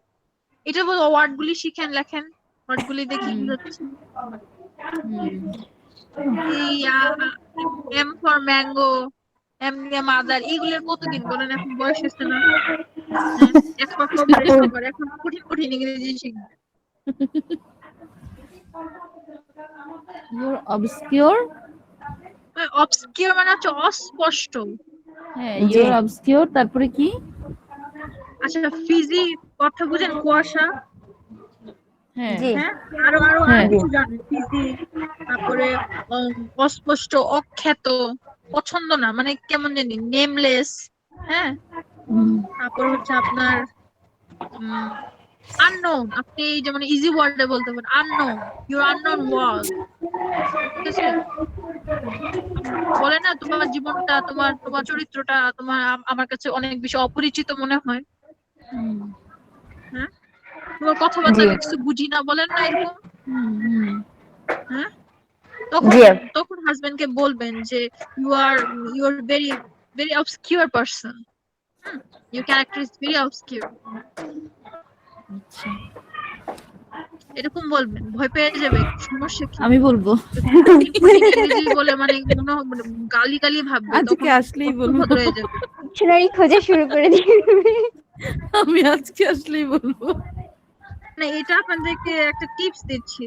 এটা বল ওয়ার্ড গুলি শিখেন, লেখেন ওয়ার্ড গুলি দেখি কি হচ্ছে। এই এম ফর ম্যাঙ্গো, এম দিয়ে মাদার, এইগুলোর কতদিন বলেন, এখন বয়স হচ্ছে না? হ্যাঁ, এক পা কভারে সবার এখন কঠিন কঠিন ইংরেজি শিখবে।
Your obscure.
অবস্কিউর মানে হচ্ছে অস্পষ্ট।
হ্যাঁ,
জি।
ইয়োর অবসকিউর, তারপরে কি?
আচ্ছা, ফিজি কথা বুঝেন, কুয়াশা।
হ্যাঁ
জি।
হ্যাঁ, আরো আরো আরো
হ্যাঁ
কিছু জানেন, ফিজি, তারপরে অস্পষ্ট, অখ্যাত, পছন্দ না, মানে কেমন জানি, নেমলেস। হ্যাঁ, তারপর হচ্ছে আপনার আননোন। আপনি যেমন ইজি ওয়ার্ডে বলতে পারেন আননোন, ইউর আননোন ওয়ার্ল্ড। ঠিক আছে, বলে না তোমার জীবনটা, তোমার তোমার চরিত্রটা তোমার আমার কাছে অনেক বেশি অপরিচিত মনে হয়। হ্যাঁ, তোমার কথাবার্তা
জি।
আমি কিছু বুঝি না, বলেন না এরকম? হ্যাঁ, তখন
জি।
তখন হাজবেন্ডকে বলবেন যে you are very very obscure person, your character is very obscure,
আচ্ছা,
এরকম বলবেন। ভয় পেয়ে যাবে, সমস্যা কি?
আমি বলবো।
মানে ইংরেজি বলে মানে মনে হবে মানে গালি গালি ভাববে,
আজকে
তখন
আসলেই বলবো।
অভদ্র হয়ে যাবে।
ডিকশনারি খোঁজা শুরু করে দিবে।
আমি আজকে আসলেই বলবো।
মানে এটা আপনাদেরকে একটা টিপস দিচ্ছি,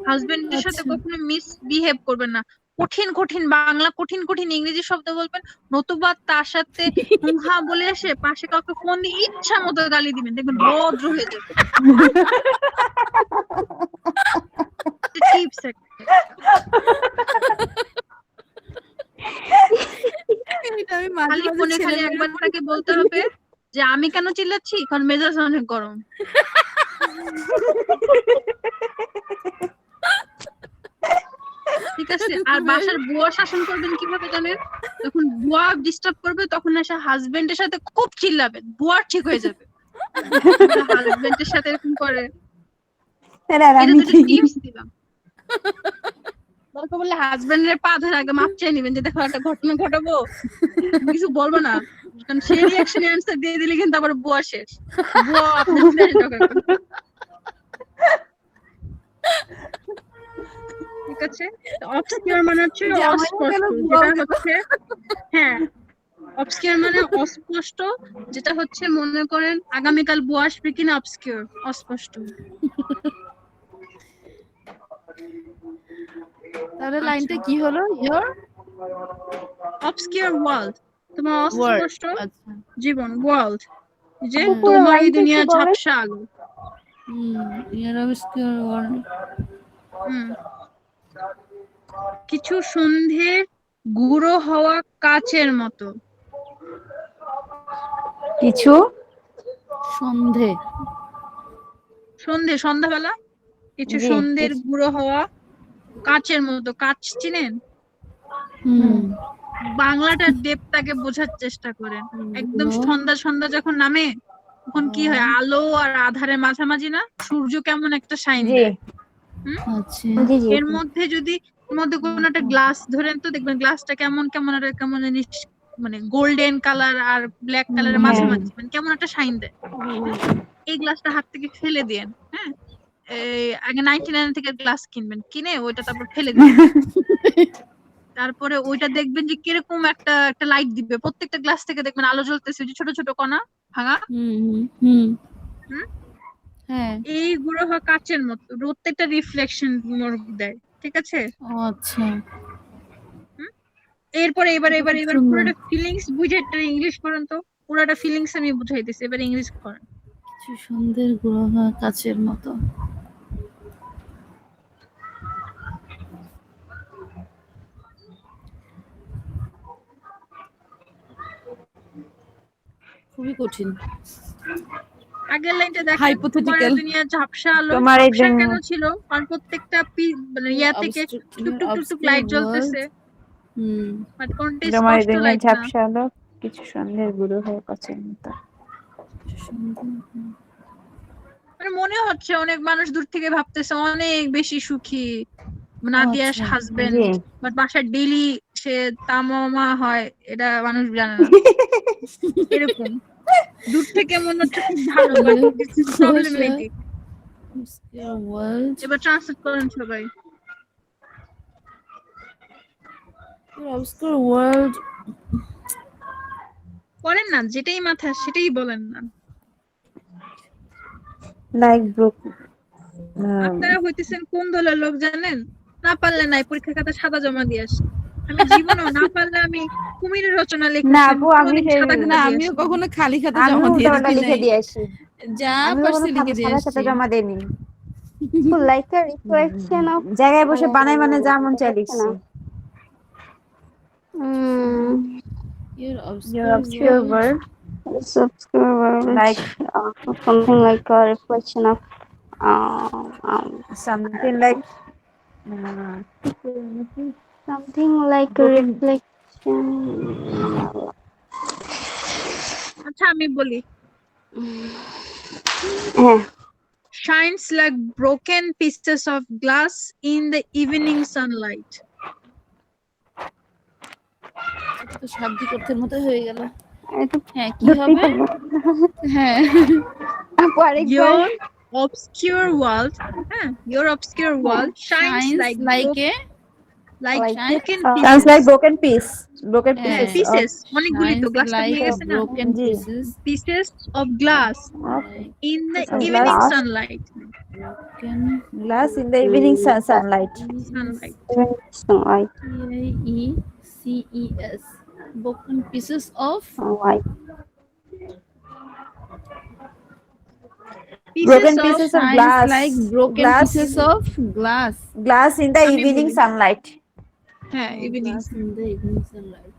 হাজবেন্ডের সাথে
আচ্ছা।
কখনো মিসবিহেভ করবেন না। কঠিন কঠিন বাংলা, কঠিন কঠিন ইংরেজি শব্দ বলবেন, নতুবা তার সাথে হুহা বলে এসে পাশে কাউকে ফোন দিয়ে ইচ্ছা মতো গালি দিবেন, দেখবেন ভদ্র হয়ে যাবে। টিপস একটা।
এটা আমি মাঝে
খালি
মাঝে
ফোনে খালি
ছেলেমেয়েরা
একবার তাকে বলতে হবে যে আমি কেন চিল্লাচ্ছি, কারণ মেজাজ অনেক গরম। ঠিক আছে? আর বাসার বুয়া শাসন করবেন কিভাবে জানেন? যখন বুয়া ডিস্টার্ব করবে তখন এসে হাজবেন্ডের সাথে খুব চিল্লাবেন, বুয়া ঠিক হয়ে যাবে। হাজবেন্ডের সাথে এরকম করে,
স্যার
এটা
আমি
দুটো
কি
টিপস দিলাম। দরকার বললে হাজবেন্ডের পা ধরে আগে মাপ চেয়ে নিবেন যে দেখো একটা ঘটনা ঘটাবো, কিছু বলবো না, কারণ সে রিয়াকশন অ্যান্সার দিয়ে দিলে কিন্তু আবার বুয়া শেষ, বুয়া আপনার ফ্রেন্ড হবে। ঠিক আছে? অবসকিউর মানে হচ্ছে
জামাইও গেল,
অস্পষ্ট,
বুয়াও
যেটা
গেল।
হচ্ছে হ্যাঁ, অবসকিউর মানে অস্পষ্ট, যেটা হচ্ছে মনে করেন আগামীকাল বুয়া আসবে কিনা, অবসকিউর অস্পষ্ট।
তাহলে লাইনটা কি হলো? ইয়োর
অবসকিউর ওয়ার্ল্ড, তোমার
ওয়ার্ড।
অস্পষ্ট
আচ্ছা।
জীবন, ওয়ার্ল্ড, যে
আপু পুরো
তোমার এই
লাইনটা
দুনিয়া
একটু বলেন।
ঝাপসা আলো।
Your obscure word.
হুম, কিছু সন্ধে গুঁড়ো হওয়া কাচের মতো।
কিছু
সন্ধে।
সন্ধ্যাবেলা কিছু
জি
সন্ধ্যের গুঁড়ো হওয়া কাচের মতো। কাচ চিনেন?
হুম।
বাংলাটার ডেপটাকে বোঝার চেষ্টা করেন। একদম সন্ধ্যা সন্ধ্যা যখন নামে তখন কি হয়, আলো আর আধারের মাঝামাঝি না, সূর্য কেমন একটা শাইন
জি
দেয়। হুম,
আচ্ছা।
জি জি
এর মধ্যে যদি এর মধ্যে কোনো একটা গ্লাস ধরেন তো দেখবেন গ্লাসটা কেমন কেমন একটা কেমন জানি মানে গোল্ডেন কালার আর ব্ল্যাক কালারের
হ্যাঁ
মাঝামাঝি, মানে কেমন একটা শাইন দেয়। এই গ্লাসটা হাত থেকে ফেলে দিয়েন, হ্যাঁ, এই আগে 99 থেকে গ্লাস কিনবেন, কিনে ওইটা তারপর ফেলে দিবেন। তারপরে ওইটা দেখবেন যে কিরকম একটা একটা লাইট দিবে, প্রত্যেকটা গ্লাস থেকে দেখবেন আলো জ্বলতেছে, ওই যে ছোট ছোট কণা ভাঙা।
হুম।
হুম,
হ্যাঁ।
এই গুঁড়ো হওয়া কাচের মতো প্রত্যেকটা রিফ্লেকশন দেয়। ঠিক আছে?
ও আচ্ছা।
হুম, এরপরে এবার
এটা
এবার
খুব
এবার
সুন্দর।
পুরোটা ফিলিংস বুঝে একটা ইংলিশ করেন তো, পুরোটা ফিলিংস আমি বুঝাইতেছি, এবার ইংলিশ করেন।
কিছু সন্ধ্যের গুঁড়ো হওয়া কাচের মতো। খুবই কঠিন।
আগের লাইনটা দেখেন, তোমার
হাইপোথেটিক্যাল।
দুনিয়া ঝাপসা আলো।
তোমার এই
ঝাপসা কেন
দুনিয়া
ছিল? কারণ প্রত্যেকটা মানে ইয়া থেকে টুক টুক টুক টুক লাইট জ্বলতেছে, বাট কোনটা
তোমার এই
স্পষ্ট
দুনিয়া
লাইট না।
ঝাপসা আলো, কিছু সন্ধ্যের গুঁড়ো হয়ে কাচের মতো।
মানে মনে হচ্ছে অনেক মানুষ দূর থেকে ভাবতেছে অনেক বেশি সুখী নাদিয়ার
আচ্ছা।
হাজবেন্ড,
জি
বাট বাসার ডেইলি সে তামামা হয়, এটা মানুষ জানে না। এরকম দূর থেকে মনে হচ্ছে খুব ভালো, but this is problematic.
World.
এবার ট্রান্সলেট করেন সবাই।
Obscure world.
করেন না, যেটাই মাথা সেটাই বলেন না।
লাইক ব্রুক
আপনারা হইতেছেন কোন দলের লোক জানেন? না পারলে নাই, পরীক্ষার খাতা সাদা জমা দিয়ে আসি। আমি জীবনেও না পারলে আমি কুমিরের রচনা
না
লিখেছি,
আপু আমি
কোনোদিন সাদা
না,
খাতা দিয়ে
আমিও
আসি।
কখনো খালি খাতা
আমি
জমা দিয়ে
উল্টাপাল্টা
দিই
লিখে
নাই।
দিয়ে আসি।
যা
আমি
পারছি
কখনো
লিখে দিয়ে
সাদা
আসছি।
সাদা জমা দেইনি।
লাইক আ রিফ্লেকশন অফ
জায়গায় বসে
মানে
বানাই যা মন চাই
হচ্ছে না।
লিখছি।
Your
Your
obscure
obscure
world.
world,
Subscriber
like
something like a reflection of
something like
something like a
broken.
reflection.
আচ্ছা আমি বলি,
হ্যাঁ
shines like broken pieces of glass in the evening sunlight.
এটা তো শাব্দিক অর্থের মতো হয়ে গেল।
এটা
হ্যাঁ, কি
ধরতেই
হবে?
পারবো
হ্যাঁ,
আপু আরেকবার।
Your obscure world, your obscure world shines
shines
like
like a
like
Like
broken
Sounds like
pieces.
broken piece. Broken
হ্যাঁ,
pieces of
Pieces, অনেকগুলি তো,
shines
গ্লাসটা
like
ভেঙে গেছে না?
broken
G
pieces
Pieces of glass
of
like
in the
of
evening
glass.
sunlight.
broken
glass in the evening sunlight.
Sunlight.
Sunlight.
Pieces, broken pieces of
Sunlight.
Pieces
Broken
of
pieces of
shines
glass.
like broken
Glass.
pieces of glass.
Glass in the
আমি
evening
বলি,
sunlight.
হ্যাঁ evening,
Glass in the evening sunlight.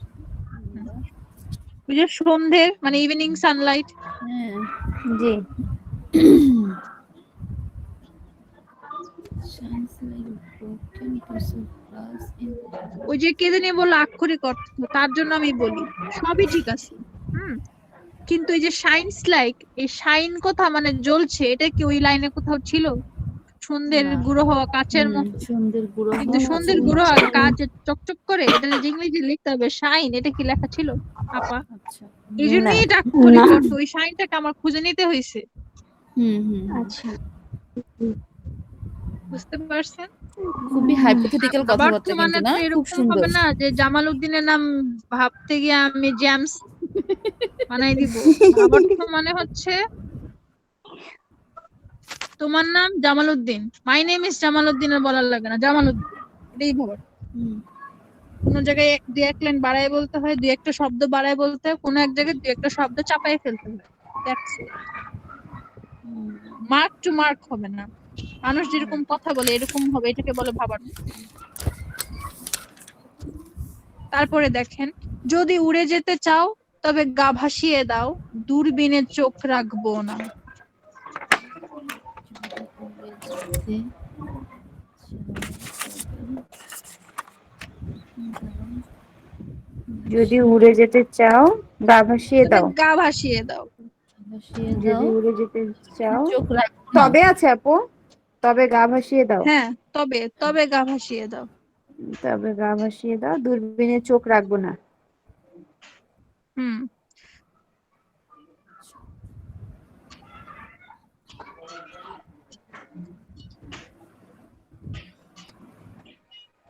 ওই যে সন্ধ্যের মানে evening Sunlight.
হ্যাঁ,
জি
shines like broken piece of glass in
ওই যে কে জানি বললো আক্ষরিক অর্থ, তার জন্য আমি বলি সবই ঠিক আছে। হুম, কিন্তু এই যে শাইনস লাইক, এই শাইন কথা মানে জ্বলছে, এটা কি ওই লাইনে কোথাও ছিল? সন্ধ্যের
না।
গুঁড়ো হওয়া কাচের মতো,
সন্ধ্যের গুঁড়ো
কিন্তু
হওয়া
সন্ধ্যের
কাচের
গুঁড়ো
মতো।
হওয়া কাচ চকচক করে, এটা যে ইংরেজি লিখতে হবে শাইন, এটা কি লেখা ছিল আপা?
আচ্ছা,
এই
না
জন্যই এটা আক্ষরিক
না।
অর্থ, ওই শাইনটাকে আমার খুঁজে নিতে হয়েছে।
হুম।
আচ্ছা।
বুঝতে পারছেন?
খুবই হাইপোথেটিক্যাল
আবার তো
কথাবার্তা
মানে
কিন্তু না,
তো
খুব
এরকম
সুন্দর।
হবে না যে জামাল উদ্দিনের নাম ভাবতে গিয়ে আমি জেমস বানাই দিব। আবার তো মানে হচ্ছে তোমার নাম Jamal Uddin, my name is Jamal Uddin, আর বলার লাগে না, জামাল উদ্দিন, এটাই ভাবার।
হুম,
কোন জায়গায় দুই এক লাইন বাড়ায় বলতে হয়, দুই একটা শব্দ বাড়ায় বলতে হয়, কোন এক জায়গায় দুই একটা শব্দ চাপায় ফেলতে হয়। মার্ক টু মার্ক হবে না, মানুষ যেরকম কথা বলে এরকম হবে, এটাকে বলে ভাবার। তারপরে দেখেন, যদি উড়ে যেতে চাও তবে গা ভাসিয়ে দাও, দূরবীনে চোখ রাখবো না।
যদি উড়ে যেতে চাও গা ভাসিয়ে
তবে
দাও।
গা ভাসিয়ে দাও,
ভাসিয়ে
যদি
দাও,
উড়ে যেতে চাও
চোখ রাখবো না।
তবে আছে আপু, তবে গা ভাসিয়ে দাও।
হ্যাঁ তবে তবে গা ভাসিয়ে দাও।
তবে গা ভাসিয়ে দাও, দূরবীনে চোখ রাখবো না।
হুম,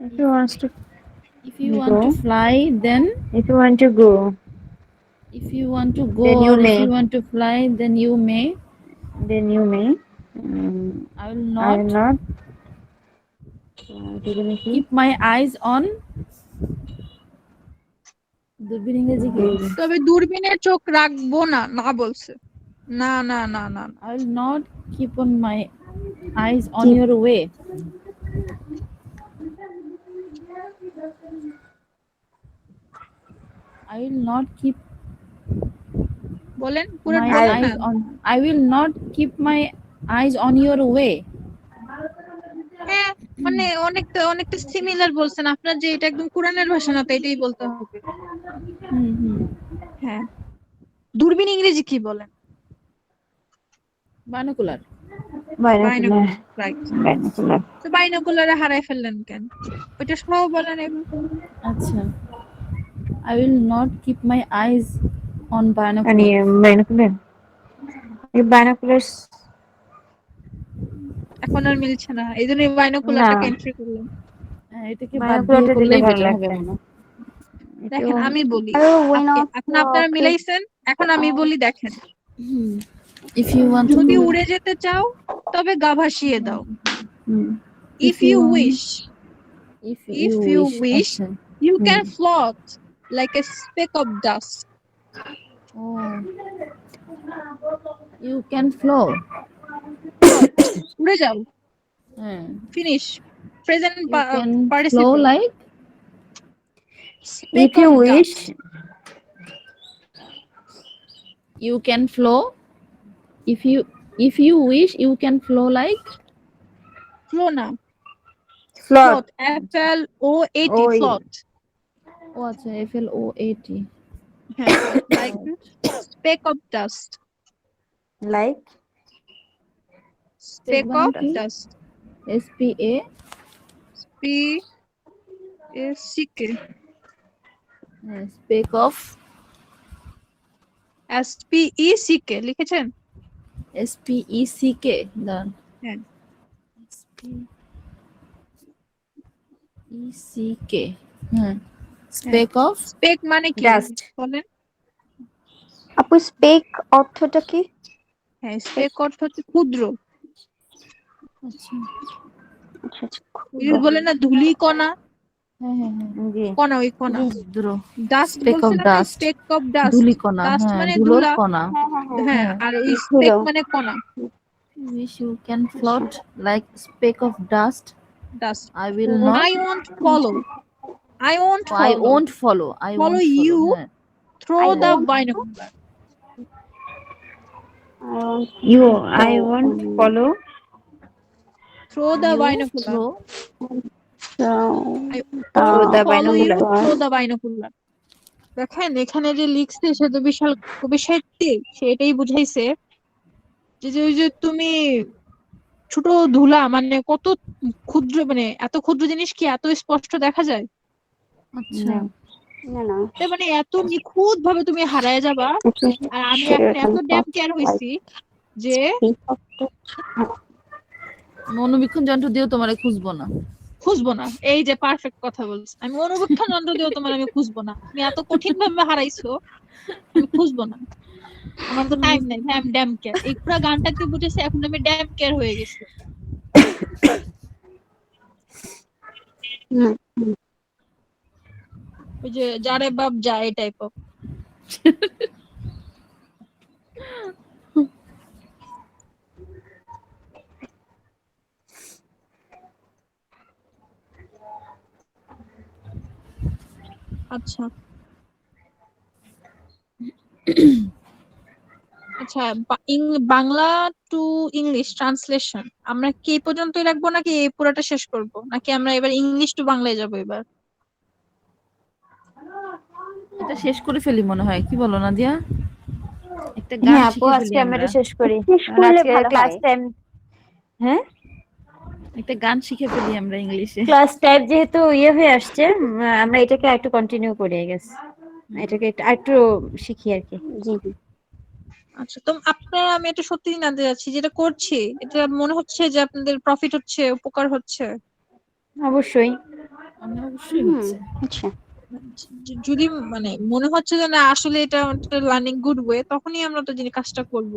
If you want to
If you want
go,
to fly, then
if you want to go,
if you want to go
then you
or if
may,
you want to fly, then you may.
then you may.
I will
I
not
will not. দূরবীনে কি?
keep my eyes on. দূরবীন ইংরেজি কি?
তবে দূরবীনে চোখ রাখবো না, না বলছে, না না না না না।
I will not keep on my eyes on
Keep.
your way. I will not keep
বলেন পুরো
my
বলেন না।
eyes on. I will not keep my eyes on your way.
হ্যাঁ, মানে অনেকটা সিমিলার বলছেন আপনার, যে এটা একদম কোরআনের ভাষা না, তো এটাই বলতে হবে।
হুম।
হ্যাঁ, দূরবীন ইংরেজি কি বলেন?
Binocular.
Binocular.
রাইট।
Binocular.
তো বাইনোকুলারে হারাই ফেললেন কেন? ওইটা সহ বলেন এবার।
আচ্ছা। I will not keep my eyes on
And
binocular.
binocular. Binoculars.
এখন আর মিলছে না, এই জন্য বাইনোকুলারটাকে
না।
এন্ট্রি করলাম।
এটাকে বাদ দিয়ে
Binocular টা দিলে
করলেই
ভালো
বেটার হবে
লাগবে।
মনে হয়।
দেখেন আমি বলি,
আর why not
এখন আপনারা
keep
মিলাইছেন, এখন আমি বলি দেখেন,
হুম। If you want to
যদি
go,
উড়ে যেতে চাও তবে গা ভাসিয়ে দাও।
হুম,
If you wish,
if
if
you
you
wish,
wish,
আচ্ছা।
you can float like a speck of dust.
Oh, you can flow.
Float, উড়ে যাও,
হ্যাঁ,
finish, present
you can flow
participle,
like.
speck
If you
of
wish,
dust.
You can flow. If you wish, you can flow like.
Flow না,
float.
float, F-L-O-A-T,
Oh,
float.
ও আচ্ছা, FLOAT.
হ্যাঁ, like speck of dust,
like
speck
মানে
of
কি?
dust,
SPA.
P-A-C-K,
speck of
SPECK লিখেছেন?
SPECK, দাঁড়ান,
হ্যাঁ।
SPECK, হ্যাঁ, spec of
spec মানে কি
Dust.
বলেন?
আপু স্পেক অর্থটা কি?
হ্যাঁ, স্পেক অর্থ হচ্ছে ক্ষুদ্র।
আচ্ছা,
আচ্ছা আচ্ছা,
ওই যে বলে না ধূলি কণা,
হ্যাঁ হ্যাঁ হ্যাঁ,
জি
কণা ওই কণা।
জি।
ক্ষুদ্র,
ডাস্ট
স্পেক অফ
বলছেন আপনি,
ডাস্ট,
স্পেক অফ ডাস্ট।
ধূলিকণা,
ডাস্ট
হ্যাঁ,
মানে
ধুলোর
ধুলা।
কণা।
হ্যাঁ হ্যাঁ হ্যাঁ
হ্যাঁ,
হ্যাঁ,
আর ওই
ধুলো।
স্পেক মানে কণা।
wish you can float like speck of dust.
Dust.
I will not,
I won't follow. I won't
I
follow.
won't follow, I
Follow
won't follow,
you
হ্যাঁ,
through
I
the
won't
binocular.
you I won't follow
Through the
you
binocular.
throw
I
through
won't
the
follow you
binocular.
through the binocular. দেখেন এখানে যে লিখছে সে তো বিশাল কবি সাহিত্যিক, সে এটাই বুঝাইছে ওই যে তুমি ছোট ধুলা মানে কত ক্ষুদ্র, মানে এত ক্ষুদ্র জিনিস কি এত স্পষ্ট দেখা যায়?
আচ্ছা,
না না
তার মানে এত নিখুঁত ভাবে তুমি হারায় যাবা। আর আমি এখন এত ড্যাম কেয়ার হইছি যে
অনুবীক্ষণ যন্ত্র দিয়েও তোমারে খুঁজবো না।
খুঁজবো না। এই যে পারফেক্ট কথা বলছি, আমি অনুবীক্ষণ যন্ত্র দিয়েও তোমার আমি খুঁজবো না। তুমি এত কঠিন ভাবে হারাইছো, আমি খুঁজবো না। আমার তো টাইম নাই, হ্যাঁ আমি ড্যাম কেয়ার, এই পুরো গানটাতে বুঝেছি এখন আমি ড্যাম কেয়ার হয়ে গেছি।
হুম,
ওই যে যারে বাপ যা, এই টাইপ অফ। আচ্ছা আচ্ছা, বাংলা টু ইংলিশ ট্রান্সলেশন আমরা কি এই পর্যন্তই রাখবো নাকি এই পুরোটা শেষ করব, নাকি আমরা এবার ইংলিশ টু বাংলায় যাবো এবার?
এটা শেষ করে ফেলি মনে হয়, কি বলো নাদিয়া? একটা গান
হ্যাঁ আপু,
শিখে ফেলি
আজকে আমরা
আমরা,
এটা শেষ করি,
শেষ
কারণ
করলে
আজকে
ভালো
ক্লাস
হয়।
টাইম। হ্যাঁ,
একটা গান শিখে ফেলি আমরা ইংলিশে।
ক্লাস টাইম যেহেতু ইয়ে হয়ে আসছে, আমরা এটাকে একটু কন্টিনিউ করি আই গেস, এটাকে একটু শিখি আর কি।
জি জি।
আচ্ছা, তো আপনারা, আমি এটা সত্যি জানতে চাচ্ছি, যেটা করছি এটা মনে হচ্ছে যে আপনাদের প্রফিট হচ্ছে, উপকার হচ্ছে?
অবশ্যই।
আমার অবশ্যই
হুম,
হচ্ছে।
আচ্ছা।
যদি মানে মনে হচ্ছে যে না আসলে এটা লার্নিং গুড ওয়ে, তখনই আমরা তো যিনি কাজটা করব।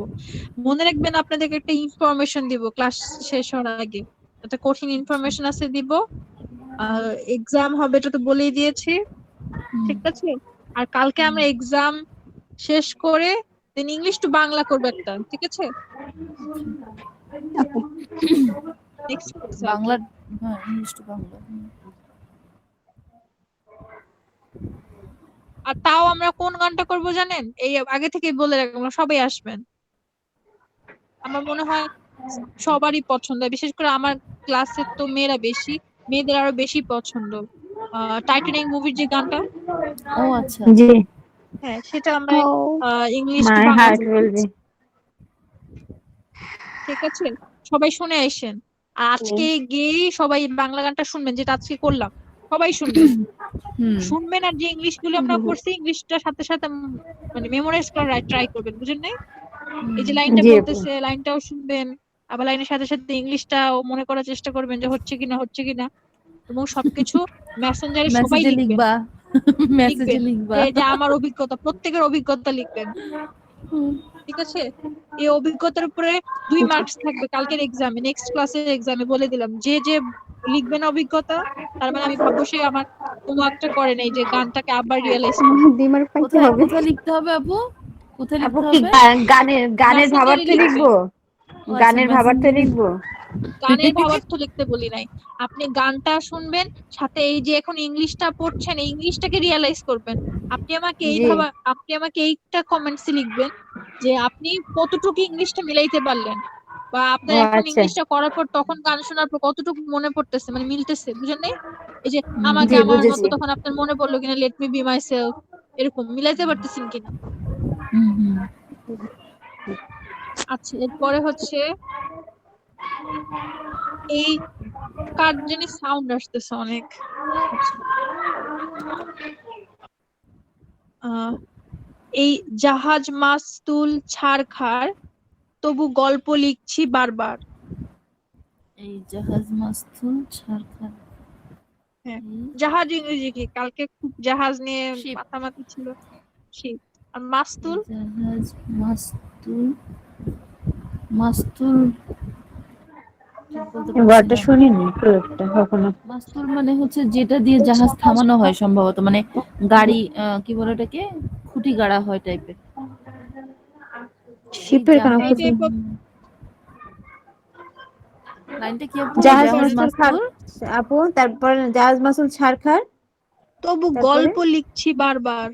মনে রাখবেন আপনাদেরকে একটা ইনফরমেশন দিব ক্লাস শেষ হওয়ার আগে, একটা কঠিন ইনফরমেশন আছে দিব। আর এক্সাম হবে এটা তো বলেই দিয়েছি, ঠিক আছে? আর কালকে আমরা এক্সাম শেষ করে দেন ইংলিশ টু বাংলা করবো একটা, ঠিক আছে? নেক্সট ক্লাসে আর কি।
বাংলা, হ্যাঁ, ইংলিশ টু বাংলা।
আর তাও আমরা কোন গানটা করব জানেন? এই আগে থেকেই বলে রাখলাম, সবাই আসবেন। আমার মনে হয় সবারই পছন্দ, বিশেষ করে আমার ক্লাসের তো মেয়েরা বেশি, মেয়েদের আরো বেশি পছন্দ টাইটানিক মুভির যে গানটা,
ও আচ্ছা,
জি,
হ্যাঁ সেটা আমরা
ও
English to
my
Bangla
heart
করব,
উইল বি।
ঠিক আছে? সবাই শুনে আসেন। আর আজকে গিয়ে সবাই বাংলা গানটা শুনবেন, যেটা আজকে করলাম, সবাই শুনবেন।
হুম,
শুনবেন আর যে ইংলিশ গুলো আমরা করছি ইংলিশটার সাথে সাথে মানে মেমোরাইজ করার ট্রাই করবেন, বুঝেন নাই? এই যে লাইনটা
জি আপু,
বলতেছে লাইনটাও শুনবেন, আবার লাইনের সাথে সাথে ইংলিশটাও মনে করার চেষ্টা করবেন যে হচ্ছে কিনা। এবং সবকিছু মেসেঞ্জারে সবাই
মেসেজে
লিখবেন,
লিখবা, মেসেজে
লিখবেন
লিখবা।
যে যে আমার অভিজ্ঞতা, প্রত্যেকের অভিজ্ঞতা লিখবেন, ঠিক আছে? এই অভিজ্ঞতার উপরে 2 মার্কস থাকবে কালকের এক্সামে, নেক্সট ক্লাসের এক্সামে বলে দিলাম। যে যে লিখবে না অভিজ্ঞতা, তার মানে আমি ভাববো সে আমার হোমওয়ার্কটা করে নাই, যে গানটাকে আবার রিয়েলাইজ করবে।
ডিমার পাইতে
কোথায়
হবে।
কোথায় লিখতে হবে আপু? কোথায়
আপু
লিখতে
কি
হবে?
গানের গানের
মেসেঞ্জারে
ভাবার্থ
লিখবেন।
লিখবো?
ও আচ্ছা,
গানের ভাবার্থ
মেসেঞ্জারে।
লিখবো?
গানের ভাবার্থ লিখতে বলি নাই, আপনি গানটা শুনবেন, সাথে এই যে এখন ইংলিশটা পড়ছেন এই ইংলিশটাকে রিয়েলাইজ করবেন।
জি,
আপনি আমাকে এইটা কমেন্টসে লিখবেন যে আপনি কতটুকু ইংলিশটা মিলাইতে পারলেন, বা
ও
আপনার এখন
আচ্ছা,
ইংলিশটা করার পর তখন গান শোনার পর কতটুকু মনে পড়তেছে, মানে মিলতেছে, বুঝেন নাই? এই যে আমাকে
জি
আমার মতো
বুঝেছি।
তখন আপনার মনে পড়লো কিনা, late me be my self, এরকম মিলাইতে পারতেছেন কিনা।
হুম হুম।
আচ্ছা, এরপরে হচ্ছে এই কার জানি সাউন্ড আসতেছে অনেক। আচ্ছা, আহ এই জাহাজ মাস্তুল ছারখার তবু গল্প লিখছি বারবার।
এই জাহাজ মাস্তুল ছারখার।
হ্যাঁ, জাহাজ ইংরেজি কি? কালকে খুব জাহাজ নিয়ে
Ship.
মাতামাতি ছিল। শিপ। আর মাস্তুল
জাহাজ মাস্তুল মাস্তুল ঠিক বলতে পারছি
ওয়ার্ডটা
না।
শুনিনি প্রয়োগটা কখনো।
মাস্তুল মানে হচ্ছে যেটা দিয়ে জাহাজ থামানো হয় সম্ভবত, মানে গাড়ি কি বলে এটাকে, খুঁটি গাড়া হয় টাইপের। এই
শিপের কেন
জাহাজ
এই টাইপ অফ
লাইনটা কি আপু?
জাহাজ
জাহাজ
মাস্তুল খার
মাস্তুল
আপু, তারপর জাহাজ মাস্তুল ছারখার,
তবু
তারপরে
গল্প লিখছি বারবার।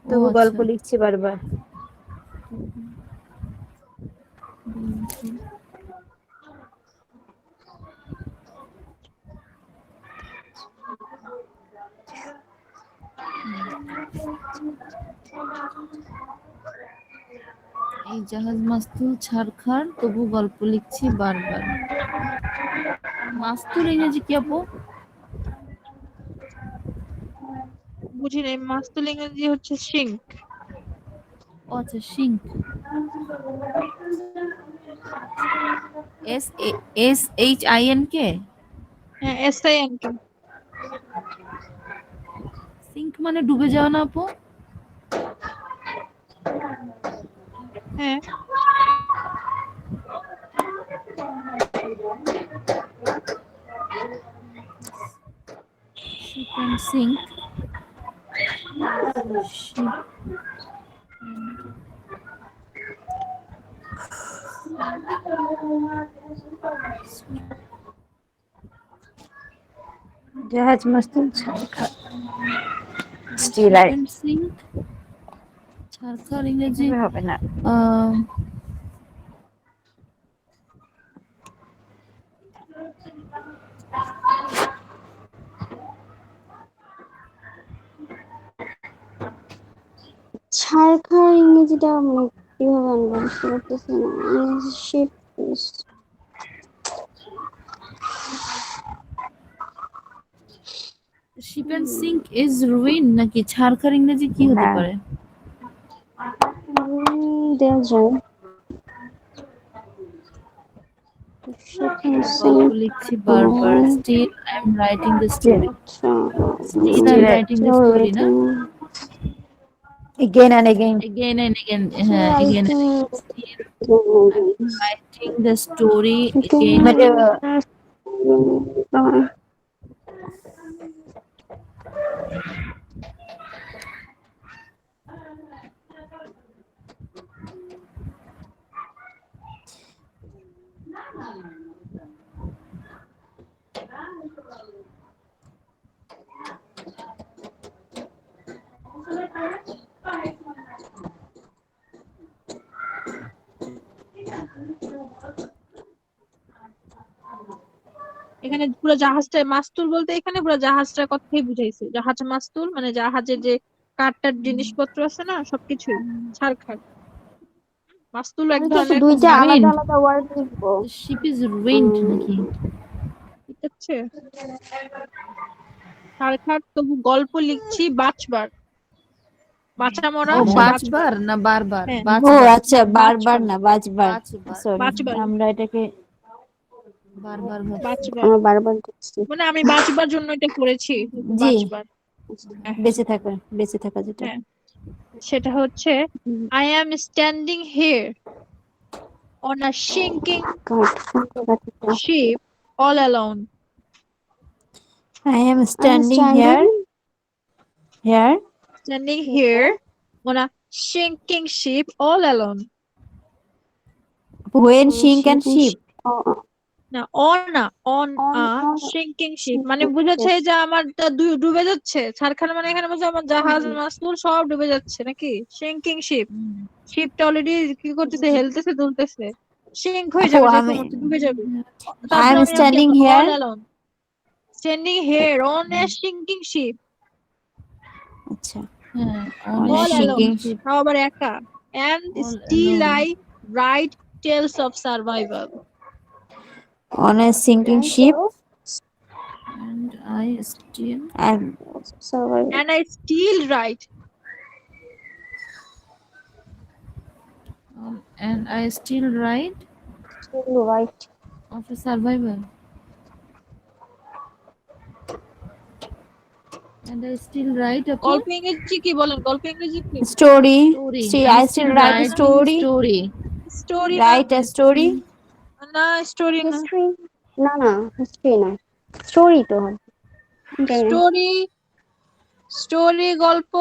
ও
তবু গল্প
আচ্ছা।
লিখছি বারবার।
এই জাহাজ মাস্তুল ছারখার তবু গল্প লিখছি বারবার। মাস্তুল ইংরেজি কি আপু?
বুঝি নাই, মাস্তুল ইংরেজি হচ্ছে সিঙ্ক।
ও আচ্ছা, সিঙ্ক। SHINK।
হ্যাঁ, SINK।
সিঙ্ক মানে ডুবে যাওয়া না আপু?
হ্যাঁ,
Ship and sink. Ship.
জাহাজ মাস্তুল ছারখার, still
Ship
I
and sink. ছারখার ইংরেজি
হবে না।
আহ,
ছারখার ইংরেজিটা মানে কিভাবে আনবো বুঝতে পারতেছি না। Ship
ship and sink is ruin নাকি? ছারখার ইংরেজি কি হতে
না।
পারে?
দেওয়া যায়।
গল্প লিখছি বারবার। Still I'm writing the story. Still I'm writing the story না?
Again and again.
Again and again. হ্যাঁ, again and again. Still I'm writing the story again and
মানে
এখানে পুরো জাহাজটা মাস্তুল বলতে এখানে পুরো জাহাজটার কথাই বুঝাইছে। জাহাজ মাস্তুল মানে জাহাজের যে কাঠটার জিনিসপত্র আছে না, সবকিছুই ছারখার। মাস্তুল এক
আমি কি একটু
ধরনের
দুইটা আলাদা
ruined.
আলাদা ওয়ার্ড লিখবো?
The ship is ruined নাকি?
ঠিক আছে। ছারখার তবু গল্প লিখছি বাঁচবার। বাঁচা মরা
ও
সে বাঁচবার।
বাঁচবার না বারবার?
হ্যাঁ,
ও
বাঁচবার।
আচ্ছা, বারবার
বাঁচবার
না, বাঁচবার।
বাঁচবার।
সরি,
বাঁচবার
আমরা এটাকে
বারবার ভাবছি।
বাঁচবার
আমার বারবার দেখছি।
মানে আমি বাঁচবার জন্য এটা করেছি।
জি,
বাঁচবার। হ্যাঁ,
বেঁচে থাকা যেটা।
হ্যাঁ, সেটা হচ্ছে I am standing here on a sinking ship all alone.
I am
I'm
standing here
Standing here on a sinking ship all alone.
when sink and ship.
না, on a sinking ship মানে বুঝেছে যে আমার ডুবে যাচ্ছে। ছারখার মানে এখানে বুঝে আমার জাহাজ মাস্তুল সব ডুবে যাচ্ছে নাকি? sinking ship, শিপটা অলরেডি কি করতেছে, হেলতেছে দুলতেছে, সিঙ্ক হয়ে
আপু
যাবে,
আমি
যেরকম হচ্ছে ডুবে যাবে।
I
তারপর
am
আমি কি
standing
আনবো? all
here।
alone, standing here on a sinking ship,
আচ্ছা,
হ্যাঁ,
on a
all alone,
sinking ship,
তাও আবার একা, and
all
still
alone.
I write tales of survival.
on a sinking ship,
And I still
and
And I still write
And I still write
Still right.
of a survivor. And I still write of a
গল্প ইংরেজি কি বলেন? গল্প ইংরেজি কি?
Story.
story.
I still write a story.
Story না,
Write a story.
না story না।
History? না, history না। Story তো হবে। জানি না।
স্টোরি, স্টোরি গল্প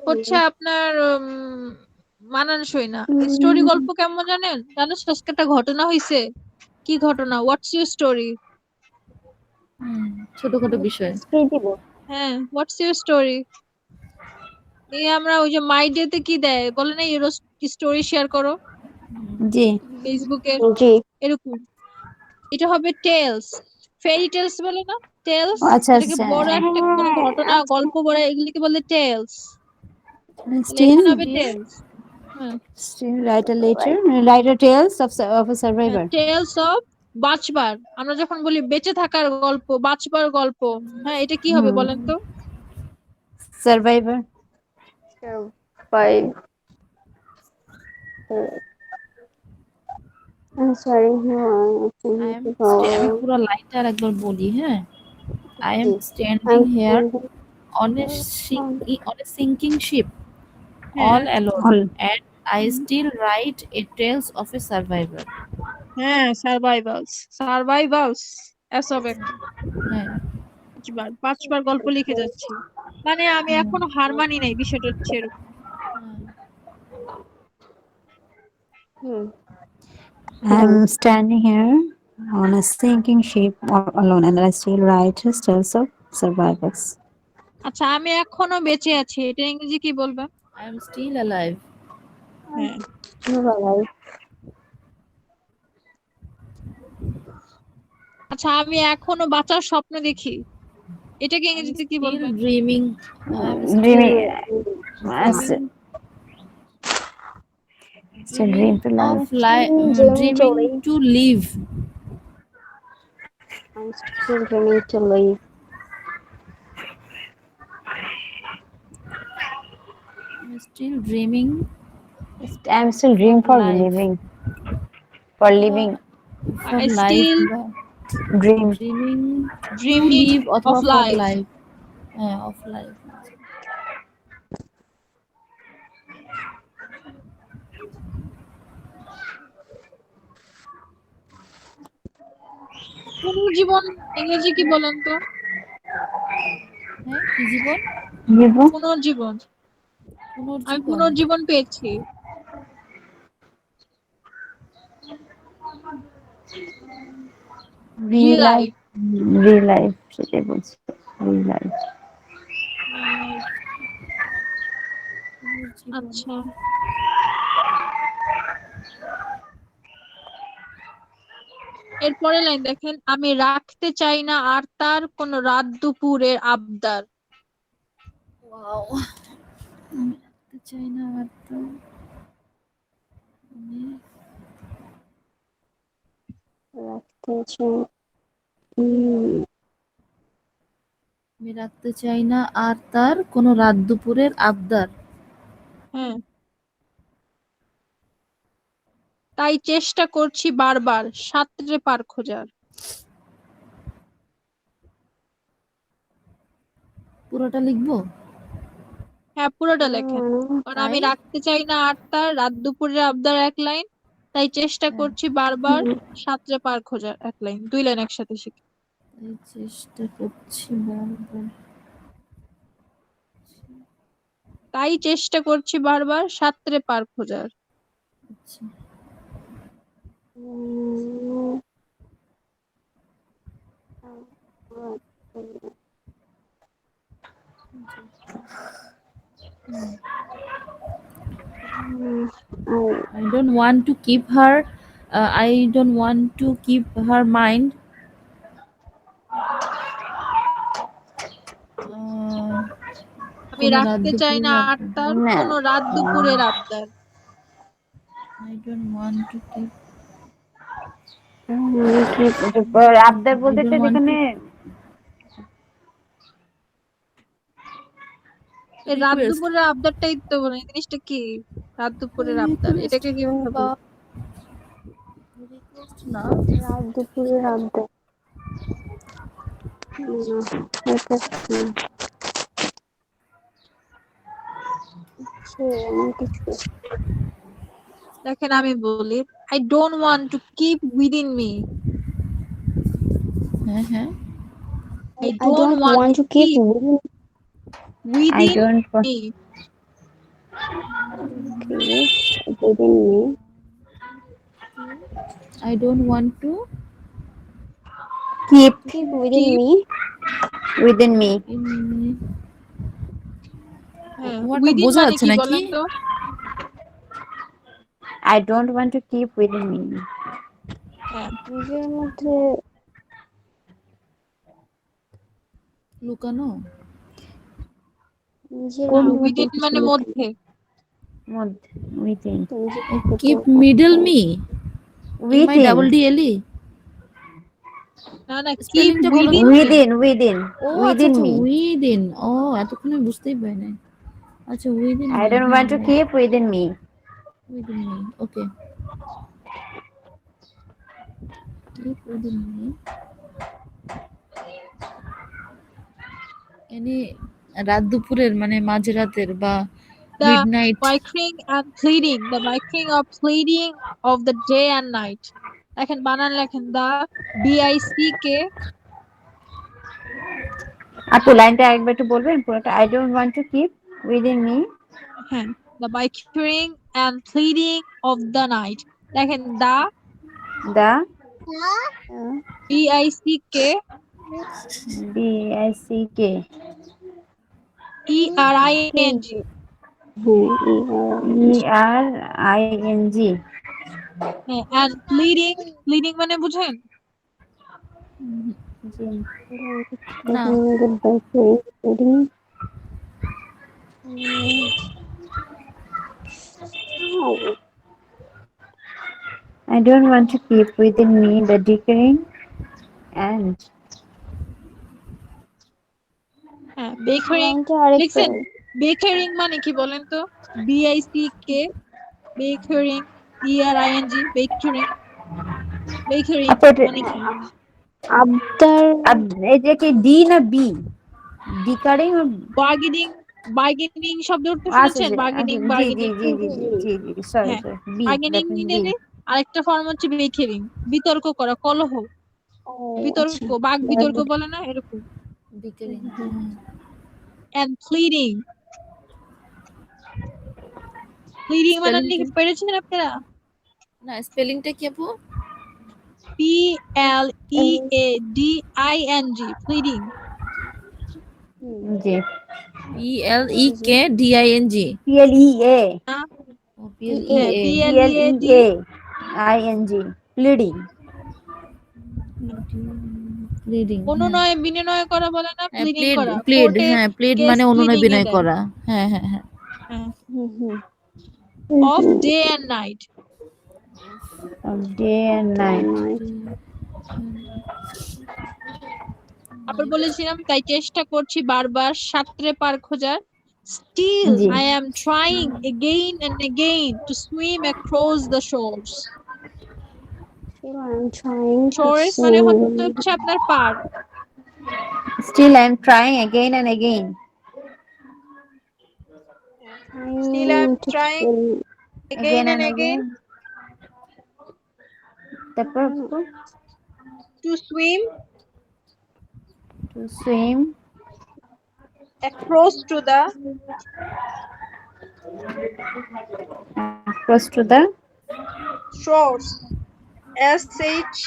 হচ্ছে আপনার মানানসই না। স্টোরি গল্প কেমন জানেন? জানো আজকে একটা ঘটনা হইছে? কি ঘটনা? What's your story?
ছোটখাটো বিষয়।
History দিব।
হ্যাঁ, হোয়াটস ইউর স্টোরি? এই আমরা ওই যে মাই ডে তে কি দেয় বলে না, ইউর স্টোরি শেয়ার করো
জি।
ফেসবুকে,
জি।
এরকম। এটা হবে টেলস, ফেরি টেলস বলে না, টেলস,
আচ্ছা
যেটাকে
আচ্ছা।
বড় একটা কোনো ঘটনা গল্প বলে এগুলিকে বলে টেলস।
Still,
এখানে হবে টেলস। হ্যাঁ,
write a letter. Write a tales of a survivor.
Tales of বাঁচবার। আমরা যখন বলি বেঁচে থাকার গল্প, বাঁচবার গল্প, হ্যাঁ এটা কি হবে বলেন তো?
Survivor.
Survive. I'm sorry. No,
আমি পুরো লাইনটা আরেকবার বলি, হ্যাঁ। I am
G.
standing
I'm
here
standing
on a sinking ship,
হ্যাঁ
all alone,
All.
and I still write a tales of a survivor.
হ্যাঁ, সার্ভাইভালস এসব একটা
হ্যাঁ,
পাঁচবার গল্প লিখে যাচ্ছি, মানে আমি এখনো হার মানি নাই, বিষয়টা হচ্ছে এরকম।
I'm standing here on a sinking ship all alone, and I still write tales of survivors.
আচ্ছা, আমি এখনো বেঁচে আছি, এটা ইংরেজি কি বলবেন?
I am still alive.
হ্যাঁ,
alive.
আচ্ছা, আমি এখনো বাঁচার স্বপ্ন দেখি, এটাকে
I am
ইংরেজিতে কি
still
বলবেন?
dreaming. I am still
Dreaming.
dreaming,
It's a dream to
of
life.
dreaming to live.
I'm still dreaming to live.
I'm still dreaming
I'm still dreaming for
life.
living. For living.
For
I
life.
still
Dream.
Dreaming to
dreaming
live
of
অথবা for
life.
life. Of life.
পুনর্জীবন ইংরেজি কি বলেন তো?
হ্যাঁ, কি জীবন?
পুনর্জীবন, আমি
পুনর্জীবন।
পুনর্জীবন পেয়েছি।
Real
Relive.
life. Real life. সেটাই বলছি। Real life.
পুনর্জীবন।
আচ্ছা, এরপরে লাইন দেখেন, আমি রাখতে চাই না আর তার কোন রাত দুপুরের আবদার।
Wow. আমি রাখতে চাই না আর তো আমি রাখতে চাই না আর তার কোনো রাত দুপুরের আবদার।
হ্যাঁ, তাই চেষ্টা করছি বারবার সাঁতরে পার খোঁজার।
পুরোটা লিখবো?
হ্যাঁ, পুরোটা লেখেন, কারণ আমি
তাই
রাখতে চাই না আর তার রাত দুপুরের আবদার এক লাইন, তাই চেষ্টা করছি বারবার সাঁতরে পার খোঁজার এক লাইন, দুই লাইন একসাথে শিখি।
তাই চেষ্টা করছি বারবার।
তাই চেষ্টা করছি বারবার সাঁতরে পার খোঁজার।
আচ্ছা। I don't want to keep her. I don't want to keep her mind.
আমি
কোনো রাত
রাখতে চাই না
দুপুরের
আর তার
না।
কোন রাত দুপুরের আবদার।
I don't want to keep.
আবদার বলতে
I don't
তো
want
যেখানে
এই রাত
request.
দুপুরের আবদারটাই তো বলে, এই জিনিসটা কি? রাত দুপুরের আবদার, এটাকে কিভাবে বলবো?
রিকোয়েস্ট না,
রাত দুপুরের আবদার এমন কিছু।
দেখেন আমি বলি, I don't want to keep within me.
হ্যাঁ হ্যাঁ,
I
I
don't
don't
want
want
to
to keep
keep
within
I
within
don't want
me.
within me.
I don't want to
keep
Keep within
keep,
me.
within me.
In,
হ্যাঁ
ওয়ার্ডটা
within
বোঝা
মানে
যাচ্ছে
কি
না কি?
বলেন তো?
I don't want to keep within me.
হ্যাঁ
নিজের মধ্যে
লুকানো,
নিজের
না,
মধ্যে
উইদিন
কিছু
মানে
লুকানো।
মধ্যে।
মধ্যে within
নিজের থেকে
keep
to
middle me, M I
within
double D L E,
না না, কিপ
স্পেলিংটা বলো
উইদিন
তো।
মি।
within
ও আচ্ছা
within
আচ্ছা,
me.
উইদিন, ও এতক্ষণে বুঝতেই পারি নাই। আচ্ছা উইদিন
I
মি,
don't
হ্যাঁ
want to keep within me.
Within me, okay, keep within me any, রাত দুপুরের মানে মাঝরাতের বা
The
midnight.
bickering and pleading, the bickering of pleading of the day and night। দেখেন বানান লেখেন, দা BICK।
আপু লাইনটা একবার একটু বলবেন পুরোটা? I don't want to keep within me.
হ্যাঁ, the bickering and pleading of the night। দেখেন দা
The
BICK
BICK
ERING।
ERING
হ্যাঁ, and pleading, pleading মানে বুঝেন?
না,
I don't want to keep within me the dickering and
হ্যাঁ, bickering।
লাইনটা আরেকবার
লিখছেন bickering মানে কি বলেন তো? BICK bickering ERING bickering, bickering
আপু এটা
মানে কি?
আবদার
এটা কি ডি না বি? ডিকারিং
বার্গেনিং, বার্গেনিং শব্দ তো
আচ্ছা
শুনেছেন?
জি
বার্গেনিং,
জি জি
বার্গেনিং।
জি জি জি জি জি সরি
হ্যাঁ,
sorry B
bargaining
that means B.
মিনের আরেকটা ফর্ম হচ্ছে বিকেরিং, বিতর্ক করা, কলহ,
ও আচ্ছা
বিতর্ক, বাক বিতর্ক বলে না এরকম।
বিকারিং,
এন্ড প্লিডিং, প্লিডিং মানে
স্পেলিংটা,
পেরেছেন আপনারা?
না স্পেলিংটা কি আপু?
PLEADING pleading.
জি
PLEKDING,
PLEA
ও
হ্যাঁ,
PLEA,
PLEAD।
PLEAING pleading
pleading, হ্যাঁ
অনুনয় বিনয় করা বলে না,
হ্যাঁ,
প্লিডিং
প্লিড
করা,
প্লিড,
কোর্টে
হ্যাঁ প্লিড
কেস
মানে অনুনয়
প্লিডিং এ
বিনয়
দেয়।
করা, হ্যাঁ হ্যাঁ হ্যাঁ।
হ্যাঁ,
hmm hmm
of day and night.
of day and night.
আবার বলেছিলাম, তাই চেষ্টা করছি বারবার সাঁতরে পার খোঁজার। Still
G
I am trying again and again to swim across the shores।
I'm trying to
Shores মানে
swim.
হচ্ছে আপনার পার।
still I am trying again and again.
Still I am
Trying to
trying
swim.
again and
and
again
again তারপর আপু?
to swim
to swim
across to the
across to the
shores। SHORES।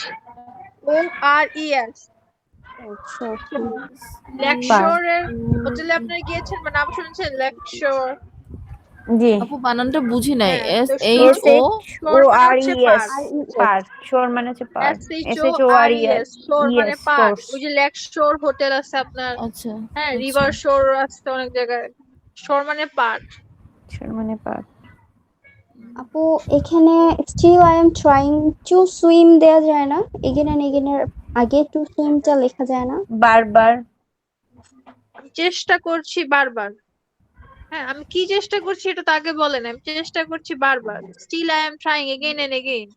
আচ্ছা আচ্ছা
পার।
লেকশোরের হোটেলে আপনারা গিয়েছেন বা নাম শুনেছেন? লেকশোর।
জি
আপু বানানটা বুঝি নাই,
হ্যাঁ,
এস
তো
এইচ ও,
শোর মানে হচ্ছে পার।
পার শোর মানে হচ্ছে পার
SHORES শোর মানে পার।
শোর্স
ওই যে লেক শোর হোটেল আছে আপনার,
আচ্ছা
হ্যাঁ
আচ্ছা,
রিভার শোর আছে অনেক জায়গায়। শোর মানে পার।
শোর মানে পার।
আপু এখানে still I am trying to swim দেয়া যায় না? again and again এর আগে to swim টা লেখা যায় না?
বারবার
চেষ্টা করছি বারবার। হ্যাঁ, আমি কি চেষ্টা করছি এটা তো আগে বলেন। আমি চেষ্টা করছি বারবার। Still I am trying again and again.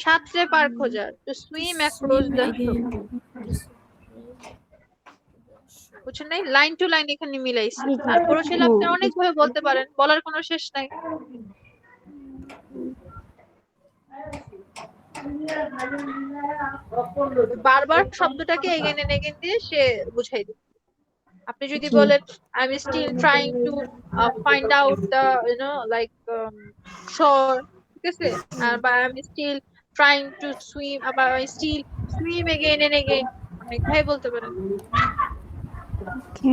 সাঁতরে পার খোঁজার। To swim across
swim
the
again.
বুঝছেন নাই? লাইন টু লাইন এখানে মিলাইছি।
জি জি
তারপরও ছিল
হ্যাঁ
আপনি অনেক ভাবে বলতে পারেন। বলার কোনো শেষ নাই। বারবার শব্দটাকে এগেইন এন্ড এগেইন দিয়ে সে বুঝাই দিবে। আপনি যদি
জি
বলেন I am still trying to find out the like shore, ঠিক আছে? আর বা I am still trying to swim, আবার I still swim again and again, অনেক ভাবে বলতে পারেন।
ওকে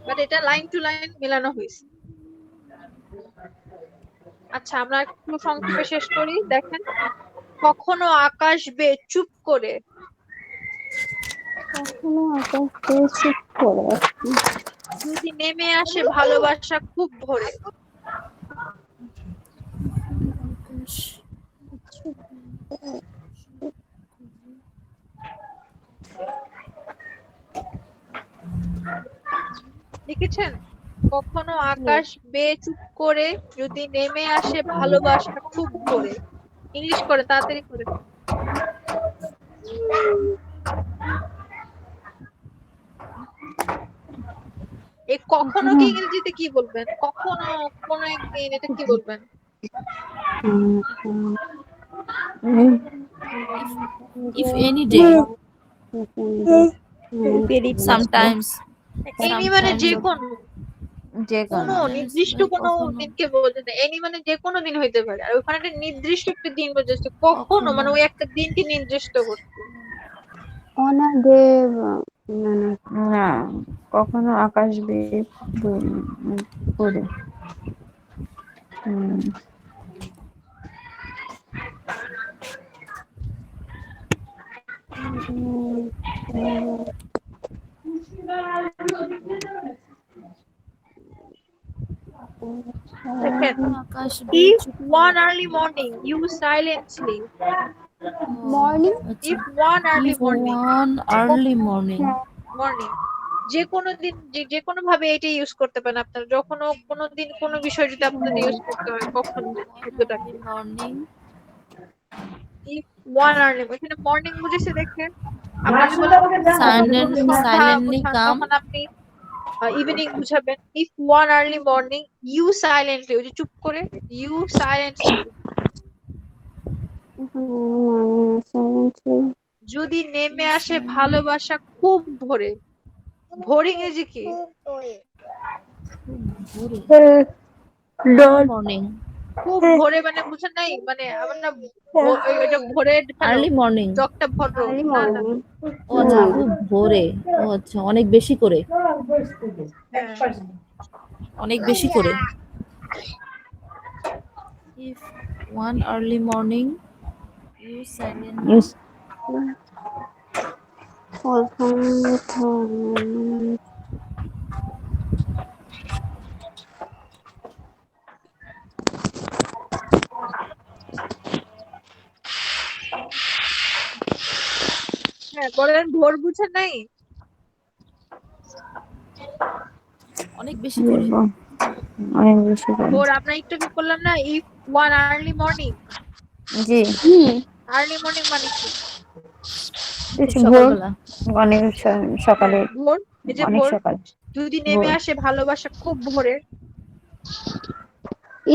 বাট এটা লাইন টু লাইন মেলানো হয়েছে। আচ্ছা, আমরা একটু সংক্ষেপে শেষ করি। দেখেন, কখনো আকাশ বেয়ে চুপ করে
কখনো আকাশ থেকে চুপ করে
যদি নেমে আসে ভালোবাসা খুব ভোরে। লিখেছেন? কখনো আকাশ বেয়ে চুপ করে যদি নেমে আসে ভালোবাসা খুব ভোরে। ইংলিশ করে, তাড়াতাড়ি করে। এই কখনো কি ইংরেজিতে কি বলবেন? কখনো, কোনো একদিন, এটা কি বলবেন?
If any day,
sometimes
sometimes,
any মানে
sometimes
যে
of
কোনো,
যে
কোনো
কোনো
নির্দিষ্ট
like
কোনো
কখনো
দিনকে বলতে না। এনি মানে যে কোনো দিন হইতে পারে। আর ওখানে একটা নির্দিষ্ট একটা দিন বোঝাচ্ছে। কখনো
কখনো
মানে ওই একটা দিনকে নির্দিষ্ট করছে।
on a day না না
না, কখনো আকাশ বেয়ে পড়ে।
দেখেন,
আকাশ বেয়ে
if
চুপ
one
করে।
early morning you silently,
morning
আচ্ছা,
if one early
if
morning,
one early morning,
morning, যে কোনো দিন, যে কোনো ভাবে এটা ইউজ করতে পারেন আপনারা। যখন কোনো দিন কোনো বিষয় যদি আপনাদের ইউজ করতে হয়, কখন
one
শব্দটাকে।
early morning,
if one early, এখানে মর্নিং বুঝেছে দেখেন। আপনি যদি বলেন যখন সন্ধ্যা
silently
বুঝান,
come,
তখন আপনি evening বুঝাবেন। if one early morning you silently, ওই যে চুপ করে, you silently, যদি নেমে আসে ভালোবাসা খুব ভোরে। ভোর ইংরেজি কি?
early morning,
খুব ভোরে মানে বুঝেন নাই? মানে আমার না ওইটা ভোরে কেন
early morning,
জগটা ভদ্র,
আর্লি
না না।
মর্নিং
ও আচ্ছা খুব ভোরে, ও আচ্ছা অনেক বেশি করে,
হ্যাঁ,
অনেক বেশি করে। If one early morning you silently
হ্যাঁ, বলেন ভোর বুঝেন নাই?
অনেক বেশি করে।
অনেক বেশি করে।
ভোর আমরা একটু কি করলাম না? if one early morning,
G,
early morning মানে কি?
খুব
ভোর,
সকালবেলা।
অনেক সকালে,
হ্যাঁ, ভোর, এই যে
অনেক
ভোর,
সকাল,
যদি নেমে
ভোর।
আসে ভালোবাসা খুব ভোরে।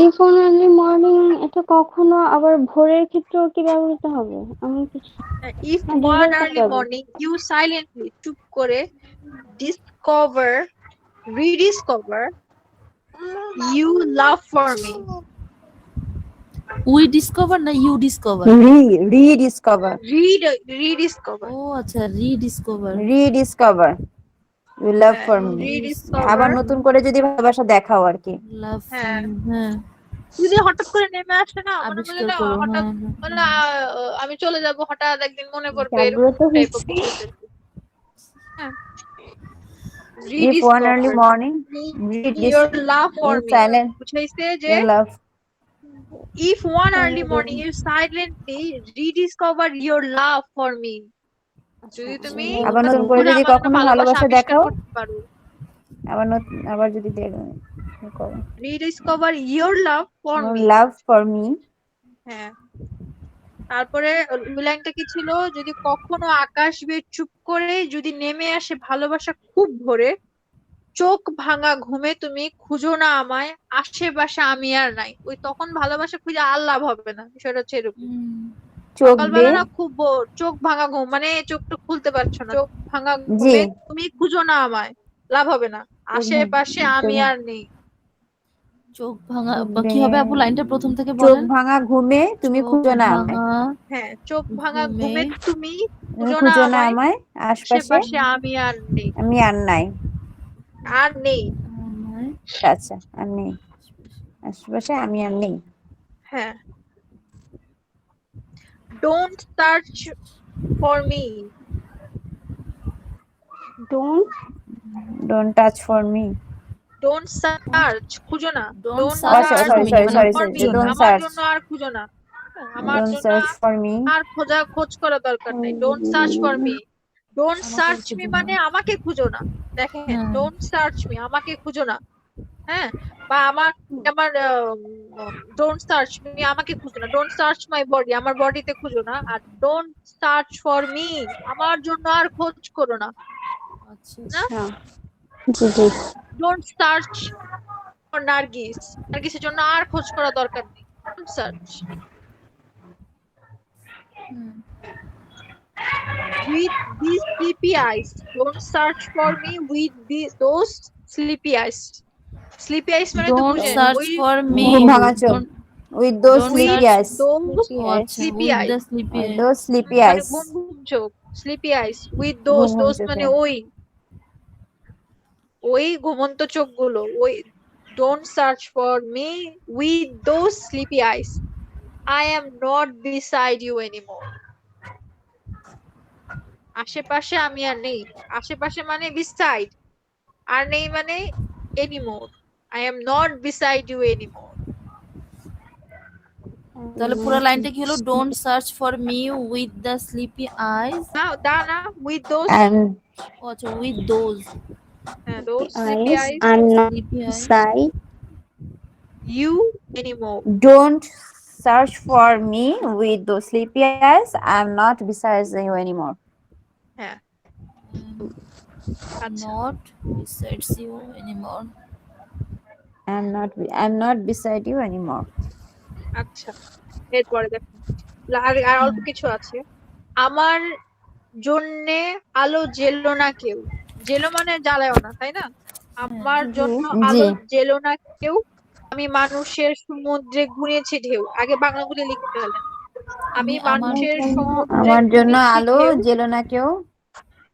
ইফ অন আর্লি মর্নিং এটা কখনো আবার ভোরের ক্ষেত্রেও কি ব্যবহৃত হবে? আমি কিছু
if
না
one
দুইবার
early morning you silently, চুপ করে, discover, rediscover you love for me.
We discover না you discover?
রিডিসকভার,
rediscover,
ও আচ্ছা rediscover,
rediscover you love for me.
rediscover,
আবার নতুন করে যদি ভালোবাসা দেখাও আর কি।
love
হ্যাঁ।
from, হ্যাঁ
যদি হঠাৎ করে নেমে আসে না, মনে বলে
আবিষ্কার
না
করো,
হঠাৎ,
হ্যাঁ
মানে আমি চলে যাব, হঠাৎ একদিন মনে পড়বে, এরকম
জাগ্রত
টাইপ অফ
হচ্ছে
বিষয় আর কি। হ্যাঁ,
if one early
rediscover
morning
your love for
you
me,
silent
বুঝাইছে যে
you love.
if one early morning you silently rediscover your love for me, যদি তুমি
আবার
হঠাৎ
নতুন করে
করে
যদি
আমার জন্য
কখনো
ভালোবাসা
ভালোবাসা
আবিষ্কার
দেখাও,
করতে পারো।
আবার যদি করো
rediscover your love for me।
Love for me.
হ্যাঁ, তারপরে ওই লাইনটা কি ছিল, যদি কখনো আকাশ বেয়ে চুপ করে যদি নেমে আসে ভালোবাসা খুব ভোরে, চোখ ভাঙা ঘুমে তুমি খুঁজো না আমায়, আশেপাশে আমি আর নাই। ওই তখন ভালোবাসা খুঁজে আর লাভ হবে না, বিষয়টা হচ্ছে এরকম।
চোখ
সকালবেলা
বেয়ে
না খুব চোখ ভাঙা ঘুম, মানে চোখটা খুলতে পারছো না, চোখ ভাঙা
জি
ঘুমে তুমি খুঁজো না আমায়, লাভ হবে না, আশেপাশে আমি
চোখ
আর নেই।
চোখ ভাঙা
চোখ
কি হবে আপু,
বেয়ে
লাইনটা প্রথম থেকে
চোখ
বলেন।
ভাঙা ঘুমে তুমি
চোখ
খুঁজো না আমায়,
ভাঙা
হ্যাঁ, চোখ ভাঙা
ঘুমে
ঘুমে তুমি
তুমি
খুঁজো না
খুঁজো না
আমায়,
আমায়, আশপাশে
আশেপাশে আমি আর নেই।
আমি আর নাই।
আর নেই।
আমায়
আচ্ছা, আর নেই, আশেপাশে আমি আর নেই।
হ্যাঁ, don't search for me.
Don't
don't touch for me.
Don't search, খুঁজো না।
ডোন্ট
ডোন্ট
সার্চ
আচ্ছা,
search
for
sorry
me
sorry
মানে
সরি
ফর
সরি,
মি,
খুঁজো না।
ডোন্ট
আমার
সার্চ,
জন্য আর খুঁজো না। আমার
ডোন্ট
জন্য
সার্চ ফর মি।
আর খোঁজ করা দরকার নেই। Don't search for me, don't
আমাকে আর
সার্চ মি
খুঁজো না।
মানে আমাকে খুঁজো না। দেখেন,
হ্যাঁ
ডোন্ট সার্চ মি, আমাকে খুঁজো না। হ্যাঁ, বা আমার আমার ডোন্ট সার্চ মি, আমাকে খুঁজো না। ডোন্ট সার্চ মাই বডি, আমার বডিতে খুঁজো না। আর ডোন্ট সার্চ ফর মি, আমার জন্য আর খোঁজ করো না।
আচ্ছা
না,
আচ্ছা, জি জি।
ডোন্ট সার্চ ফর নার্গিস, নার্গিসের জন্য আর খোঁজ করা দরকার নেই। Don't search.
Hmm.
With these sleepy eyes, don't search for me with those sleepy eyes। sleepy eyes মানে তো
ডোন্ট
বুঝেন,
সার্চ
ওই
ফর মি,
ঘুম ভাঙা চোখ,
don't
with those
don't
sleepy
search.
Eyes,
those
ও আচ্ছা,
sleepy
with the
eyes।
Sleepy
with those sleepy
মানে
আইস,
ঘুম ঘুম চোখ, sleepy eyes with
ঘুম
those,
ঘুম
those মানে
চোখে।
ওই ঘুমন্ত চোখগুলো, ওই don't search for me with those sleepy eyes, I am not beside you anymore। আশেপাশে আমি আর নেই। আশেপাশে মানে beside, আর নেই মানে anymore। I am not beside you anymore।
তাহলে পুরো লাইনটা কি হলো, don't search for me with the sleepy eyes.
না, না, with those,
and
ও আচ্ছা, উইথ দোজ
হ্যাঁ, those sleepy
eyes
eyes
are not
sleepy eyes.
beside
you anymore।
don't search for me with those sleepy eyes, I'm not beside you anymore.
হ্যাঁ, আচ্ছা,
not besides you anymore.
I'm not beside you anymore.
আচ্ছা। এরপরে দেখুন, আর অল্প কিছু আছে। আমার জন্যে আলো জ্বেলো না কেউ, জেলো মানে জ্বালায়ও না, তাই না? আমার
জি
জন্য
জি,
আলো জেলো না কেউ, আমি মানুষের সমুদ্রে গুনেছি ঢেউ। আগে বাংলাগুলি লিখে ফেলেন। আমি
আমার
মানুষের
জন্য
সমুদ্রে
আমার জন্য
গুনেছি
আলো
ঢেউ,
জ্বেলো না কেউ,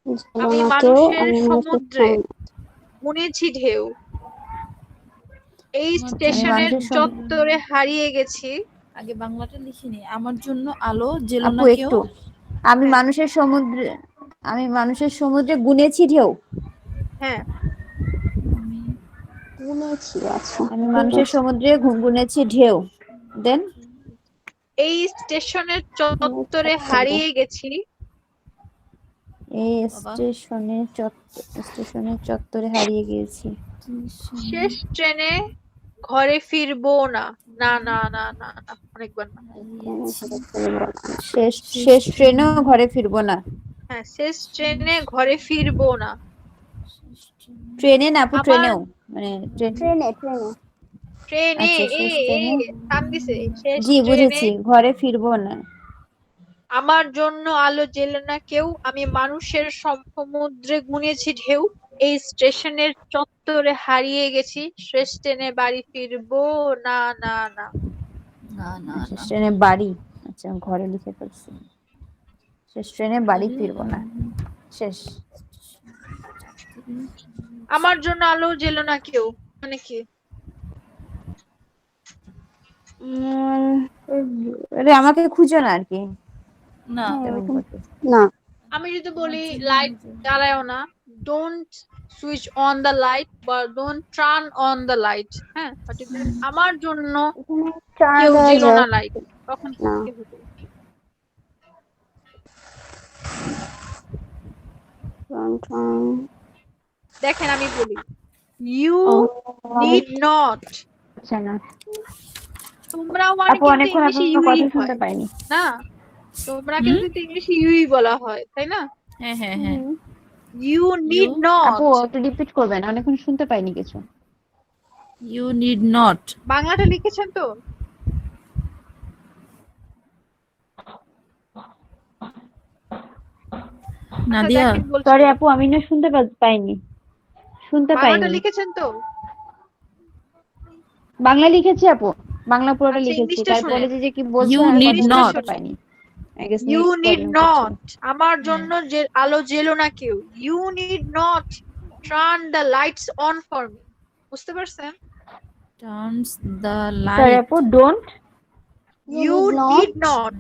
ছিল
আমি
না কেউ,
মানুষের
আমি মানুষের
সমুদ্রে গুনেছি ঢেউ, এই
আমার
আমি
স্টেশনের
মানুষের
চত্বরে হারিয়ে গেছি।
আগে বাংলাটা লিখিনি। আমার জন্য আলো জেলো
আপু
না কেউ।
একটু, আমি
হ্যাঁ,
মানুষের সমুদ্রে, আমি মানুষের সমুদ্রে গুনেছি ঢেউ,
হ্যাঁ,
আমি
গুনেছি। আচ্ছা,
আমি
ঠিক
মানুষের
আছে।
সমুদ্রে গুনেছি ঢেউ, দেন
এই স্টেশনের
গুনেছি,
চত্বরে
আচ্ছা,
হারিয়ে গেছি।
এই
বাবা
স্টেশনের চত্বরে হারিয়ে গিয়েছি,
শেষ ট্রেনে ঘরে ফিরবো না। না, না, না, না, না, অনেকবার না।
হারিয়েছি।
শেষ
শেষ
শেষ
ট্রেনে,
ট্রেনেও ঘরে ফিরবো না।
হ্যাঁ, শেষ ট্রেনে ঘরে ফিরবো না।
শেষ ট্রেনে।
ট্রেনে না আপু,
আমার
ট্রেনেও, মানে ট্রেন।
ট্রেনে ট্রেনে
ট্রেনে,
আচ্ছা,
এ
শেষ
এ
ট্রেনে,
টান দিছে, শেষ
জি
ট্রেনে
বুঝেছি, ঘরে ফিরবো না।
আমার জন্য আলো জ্বেলে না কেউ, আমি মানুষের সমুদ্রে গুনেছি ঢেউ, এই স্টেশনের চত্বরে হারিয়ে গেছি, শেষ ট্রেনে বাড়ি ফিরবো না। না, না,
না না
শেষ
না।
ট্রেনে বাড়ি, আচ্ছা ঘরে লিখে ফেলছি, শেষ ট্রেনে বাড়ি ফিরবো না, শেষ।
আমার জন্য আলো জ্বেলো না কেউ মানে কি?
আরে আমাকে খুঁজো না আর কি,
না,
হ্যাঁ,
তেমন
ওরকম
করতে।
না।
আমি যদি
আমার
বলি
জন্য
লাইট
আলো
জ্বালায়ও না, don't switch on the light বা don't turn on the light. হ্যাঁ, but যদি আমার জন্য
এখানে চার
কেউ
দেওয়া
জ্বেলো
যায়
না লাইট, তখন
না।
কি হবে?
Ton ton.
দেখেন আমি বলি, You need not.
আচ্ছা না
তোমরা
আপু
অনেকে কিন্তু
অনেকক্ষণ
ইংলিশে
আপনার
ইউই
কথা
হয়
শুনতে পাইনি
না, তোমরা কিন্তু ইংলিশে ইউই বলা হয়, তাই না?
হ্যাঁ হ্যাঁ হ্যাঁ
You need
You-
not.
আপু একটু রিপিট করবেন অনেকক্ষণ শুনতে পাইনি কিছু
You need not.
বাংলাটা লিখেছেন তো? আচ্ছা,
নাদিয়া
দেখেন বলছি।
সরি আপু আমি না শুনতে পাইনি শুনতে
বাংলাটা
পাইনি
লিখেছেন তো?
বাংলা লিখেছি আপু বাংলা পুরোটা
আচ্ছা,
লিখেছি
ইংলিশটা
তারপরে
শুনেন।
যে কি বলছেন
You
আমি
need
কথা
not.
শুনতে পাইনি I guess
You
net
need
problem
not.
করছিল।
আমার জন্য যে আলো জ্বেলো না কেউ। You need not turn the lights on for me. বুঝতে পারছেন?
turns the
sorry
light.
আপু don't
You need not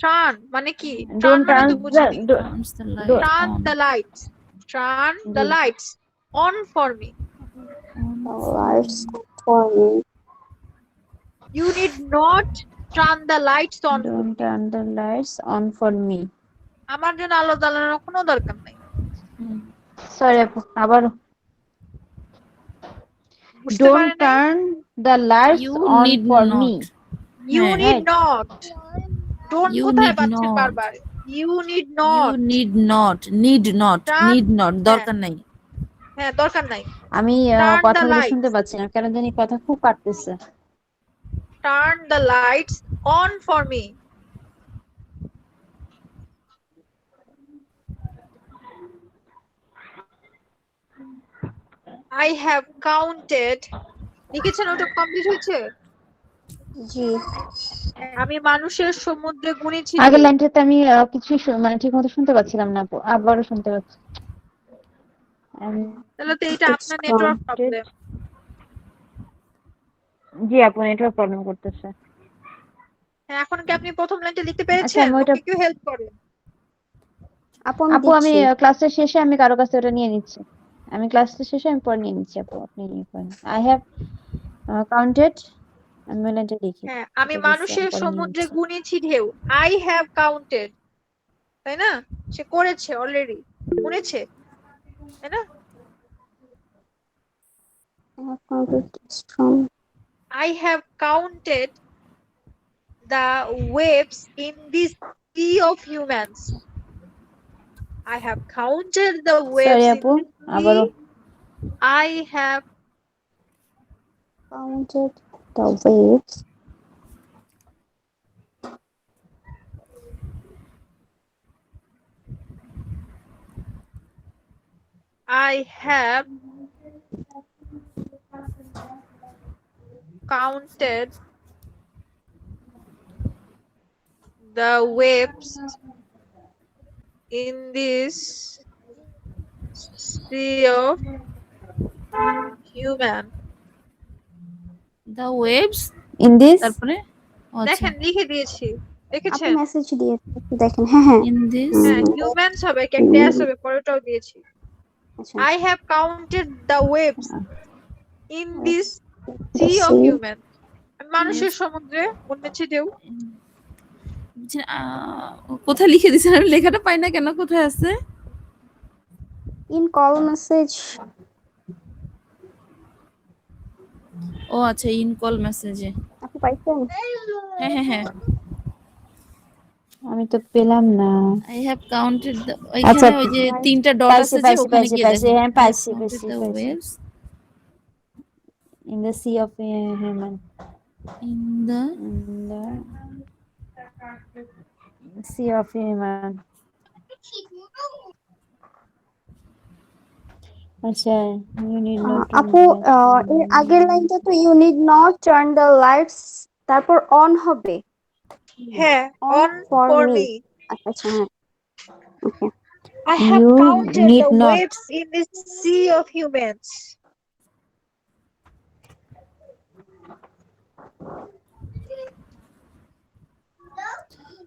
turn মানে কি? Turn
ডোন্ট
মানে
টার্ন
তো বুঝিনি।
Turns the light
Turn
on.
the lights. Turn the
G.
lights on for me.
lights for me
You need not turn the lights on for
don't
me.
turn the lights on for me
আমার জন্য আলো জ্বালানোর কোনো দরকার নাই।
Sorry আপু আবার
বুঝতে
don't
পারেন নাই?
turn the lights
You
on
need
for
not.
me
You
হ্যাঁ,
need
right.
not. Don't
You
কোথায়
need
পাচ্ছেন
not.
বারবার? You need
You
not.
need not. Need not.
Turn-
Need not. দরকার নাই।
হ্যাঁ, দরকার নাই।
আমি
Turn the
কথাগুলো
lights.
শুনতে পাচ্ছি না কেন জানি কথা খুব কাটতেছে
Turn the lights on for me. I have counted. লিখেছেন ওটা কমপ্লিট হয়েছে?
জি
আমি মানুষের সমুদ্রে গুনেছি।
আগের লাইনটাতে আমি কিছু মানে ঠিক মতো শুনতে পাচ্ছিলাম না আপু আবারও শুনতে পাচ্ছি
তাহলে তো এটা আপনার নেটওয়ার্ক প্রবলেম।
জি আপু নেটওয়ার্ক প্রবলেম করতেছে
হ্যাঁ, এখন কি আপনি প্রথম লাইনটা লিখতে
আচ্ছা
পেরেছেন?
আমি ওটা
ওকে কেউ হেল্প করে?
আপু আমি ক্লাসের শেষে আমি কারো কাছে ওটা নিয়ে নিচ্ছি আমি ক্লাসের শেষে আমি পরে নিয়ে নিচ্ছি আপু আপনি নিয়ে করেন আই হ্যাভ কাউন্টেড আমি লাইনটা লিখি
হ্যাঁ, আমি
এটা দিচ্ছি,
মানুষের
আমি পরে নিয়ে
সমুদ্রে
নিচ্ছি।
গুনেছি ঢেউ। I have counted. তাই না? সে করেছে অলরেডি, গুনেছে, তাই না? I have counted the waves in this sea of humans. I have counted the waves
Sorry,
in
আপু,
this
আবারও।
sea. I have
counted the waves
I have counted the waves in this sea of human.
The waves.
in this
তারপরে
দেখেন লিখে দিয়েছি,
আপু
দেখেছেন?
Message দিয়েছে একটু দেখেন হ্যাঁ হ্যাঁ
in this.
হ্যাঁ, humans হবে, একটা ড্যাশ হবে, পরেরটাও দিয়েছি।
আচ্ছা
I have counted the waves in this sea of human. আমি মানুষের সমুদ্রে গুনেছি ঢেউ।
কোথায় লিখে দিয়েছেন? আমি লেখাটা পাই না কেন, কোথায় আছে?
in call message
ও আচ্ছা, ইন কল মেসেজে।
আপু পাইছেন
হ্যাঁ হ্যাঁ হ্যাঁ।
আমি তো পেলাম না
I have counted the
আচ্ছা,
ওইখানে ওই যে তিনটা ডট
পাইছি,
আছে যে
পাইছি,
ওখানে
পাইছি,
গিয়ে
পাইছি,
দেখো।
হ্যাঁ,
I have
পাইছি,
counted
পাইছি,
the
পাইছি।
waves
in the sea of human
in the
sea of human আচ্ছা you need not to
আপু এর আগের লাইনটা তো you need not turn the lights তারপর অন হবে
হ্যাঁ, on
for
for
me.
me.
আচ্ছা আচ্ছা হ্যাঁ ওকে
I have
You
counted
need
the
not.
waves in this sea of humans.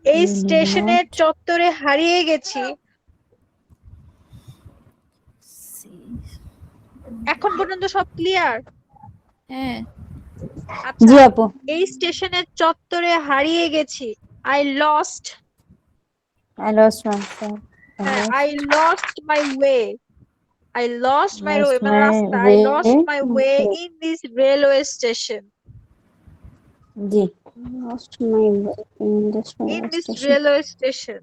এই
You need
স্টেশনের
not.
চত্বরে হারিয়ে গেছি। এখন পর্যন্ত সব ক্লিয়ার?
হ্যাঁ
আচ্ছা,
জি আপু
এই স্টেশনের চত্বরে হারিয়ে গেছি। I lost
I lost myself
I lost my way. I lost my
Lost
মানে
my
রাস্তা I
way.
lost my way
Okay.
in this railway station.
G
Lost my way in this
In
railway
this
station.
railway station.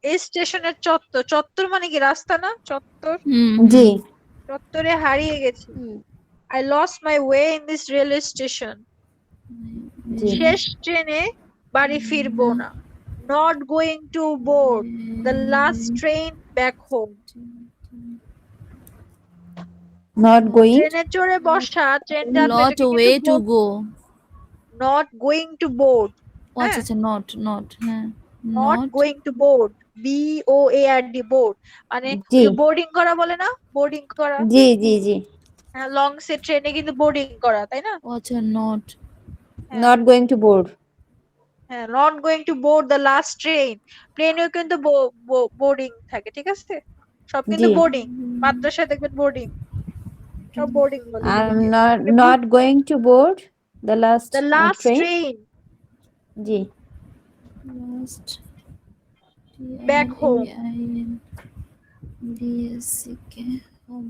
এই স্টেশনের চত্বর চত্বর মানে কি রাস্তা না চত্বর
জি
চত্বরে হারিয়ে গেছি I lost my way in this railway station.
জি
শেষ ট্রেনে বাড়ি ফিরবো না not going to board the last train back home.
not going
ট্রেনে চড়ে বসা ট্রেনটা
lot
আপনাদেরকে
way
কিন্তু
to go.
not going to board
ও আচ্ছা আচ্ছা not হ্যাঁ
not
not
going to board BOARD board মানে
জি
বোর্ডিং করা বলে না বোর্ডিং করা
জি জি জি
লং সে ট্রেনে কিন্তু বোর্ডিং করা তাই না
ও আচ্ছা not
হ্যাঁ।
not going to board
হ্যাঁ not going to board the last train প্লেনেও কিন্তু বোর্ডিং থাকে ঠিক আছে সব কিন্তু
জি
বোর্ডিং মাদ্রাসায় দেখবেন বোর্ডিং সব বোর্ডিং বলে
I'm not going to board the last
the last
train
train
G
last
Back home.
home.